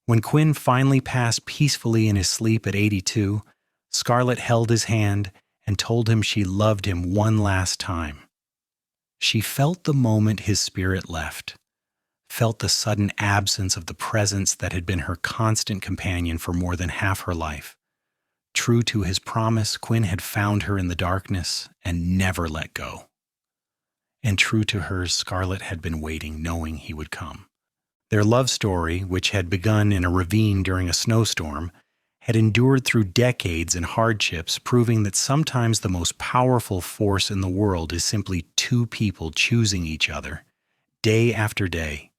When Quinn finally passed peacefully in his sleep at 82, Scarlett held his hand and told him she loved him one last time. She felt the moment his spirit left, felt the sudden absence of the presence that had been her constant companion for more than half her life. True to his promise, Quinn had found her in the darkness and never let go. And true to hers, Scarlett had been waiting, knowing he would come. Their love story, which had begun in a ravine during a snowstorm, had endured through decades and hardships, proving that sometimes the most powerful force in the world is simply 2 people choosing each other, day after day,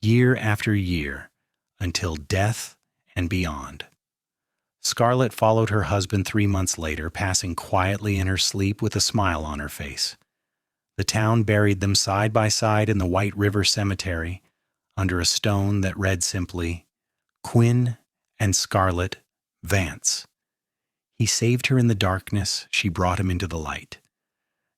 year after year, until death and beyond. Scarlett followed her husband 3 months later, passing quietly in her sleep with a smile on her face. The town buried them side by side in the White River Cemetery, under a stone that read simply, "Quinn and Scarlett Vance." He saved her in the darkness, she brought him into the light.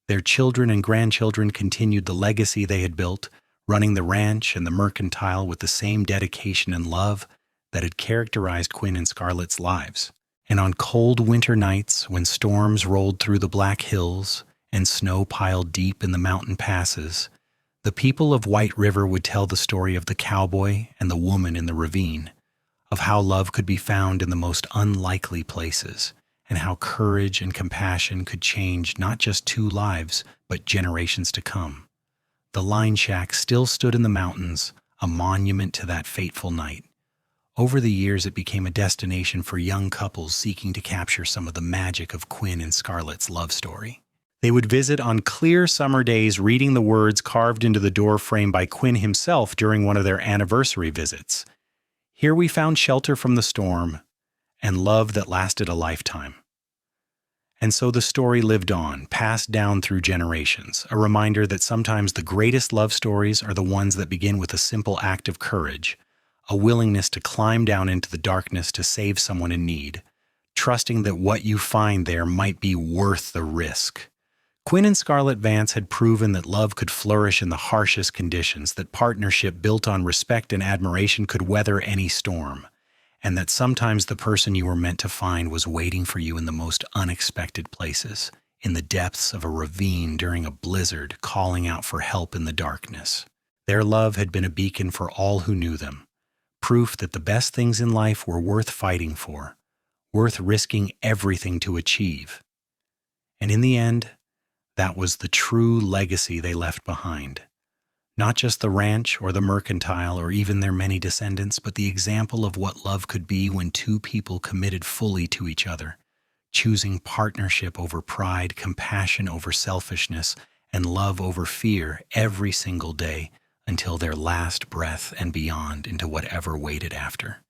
Their children and grandchildren continued the legacy they had built, running the ranch and the mercantile with the same dedication and love that had characterized Quinn and Scarlett's lives. And on cold winter nights, when storms rolled through the Black Hills and snow piled deep in the mountain passes, the people of White River would tell the story of the cowboy and the woman in the ravine, of how love could be found in the most unlikely places, and how courage and compassion could change not just 2 lives, but generations to come. The line shack still stood in the mountains, a monument to that fateful night. Over the years, it became a destination for young couples seeking to capture some of the magic of Quinn and Scarlett's love story. They would visit on clear summer days, reading the words carved into the door frame by Quinn himself during one of their anniversary visits. "Here we found shelter from the storm and love that lasted a lifetime." And so the story lived on, passed down through generations, a reminder that sometimes the greatest love stories are the ones that begin with a simple act of courage, a willingness to climb down into the darkness to save someone in need, trusting that what you find there might be worth the risk. Quinn and Scarlett Vance had proven that love could flourish in the harshest conditions, that partnership built on respect and admiration could weather any storm, and that sometimes the person you were meant to find was waiting for you in the most unexpected places, in the depths of a ravine during a blizzard, calling out for help in the darkness. Their love had been a beacon for all who knew them, proof that the best things in life were worth fighting for, worth risking everything to achieve. And in the end, that was the true legacy they left behind. Not just the ranch or the mercantile or even their many descendants, but the example of what love could be when 2 people committed fully to each other, choosing partnership over pride, compassion over selfishness, and love over fear every single day until their last breath and beyond into whatever waited after.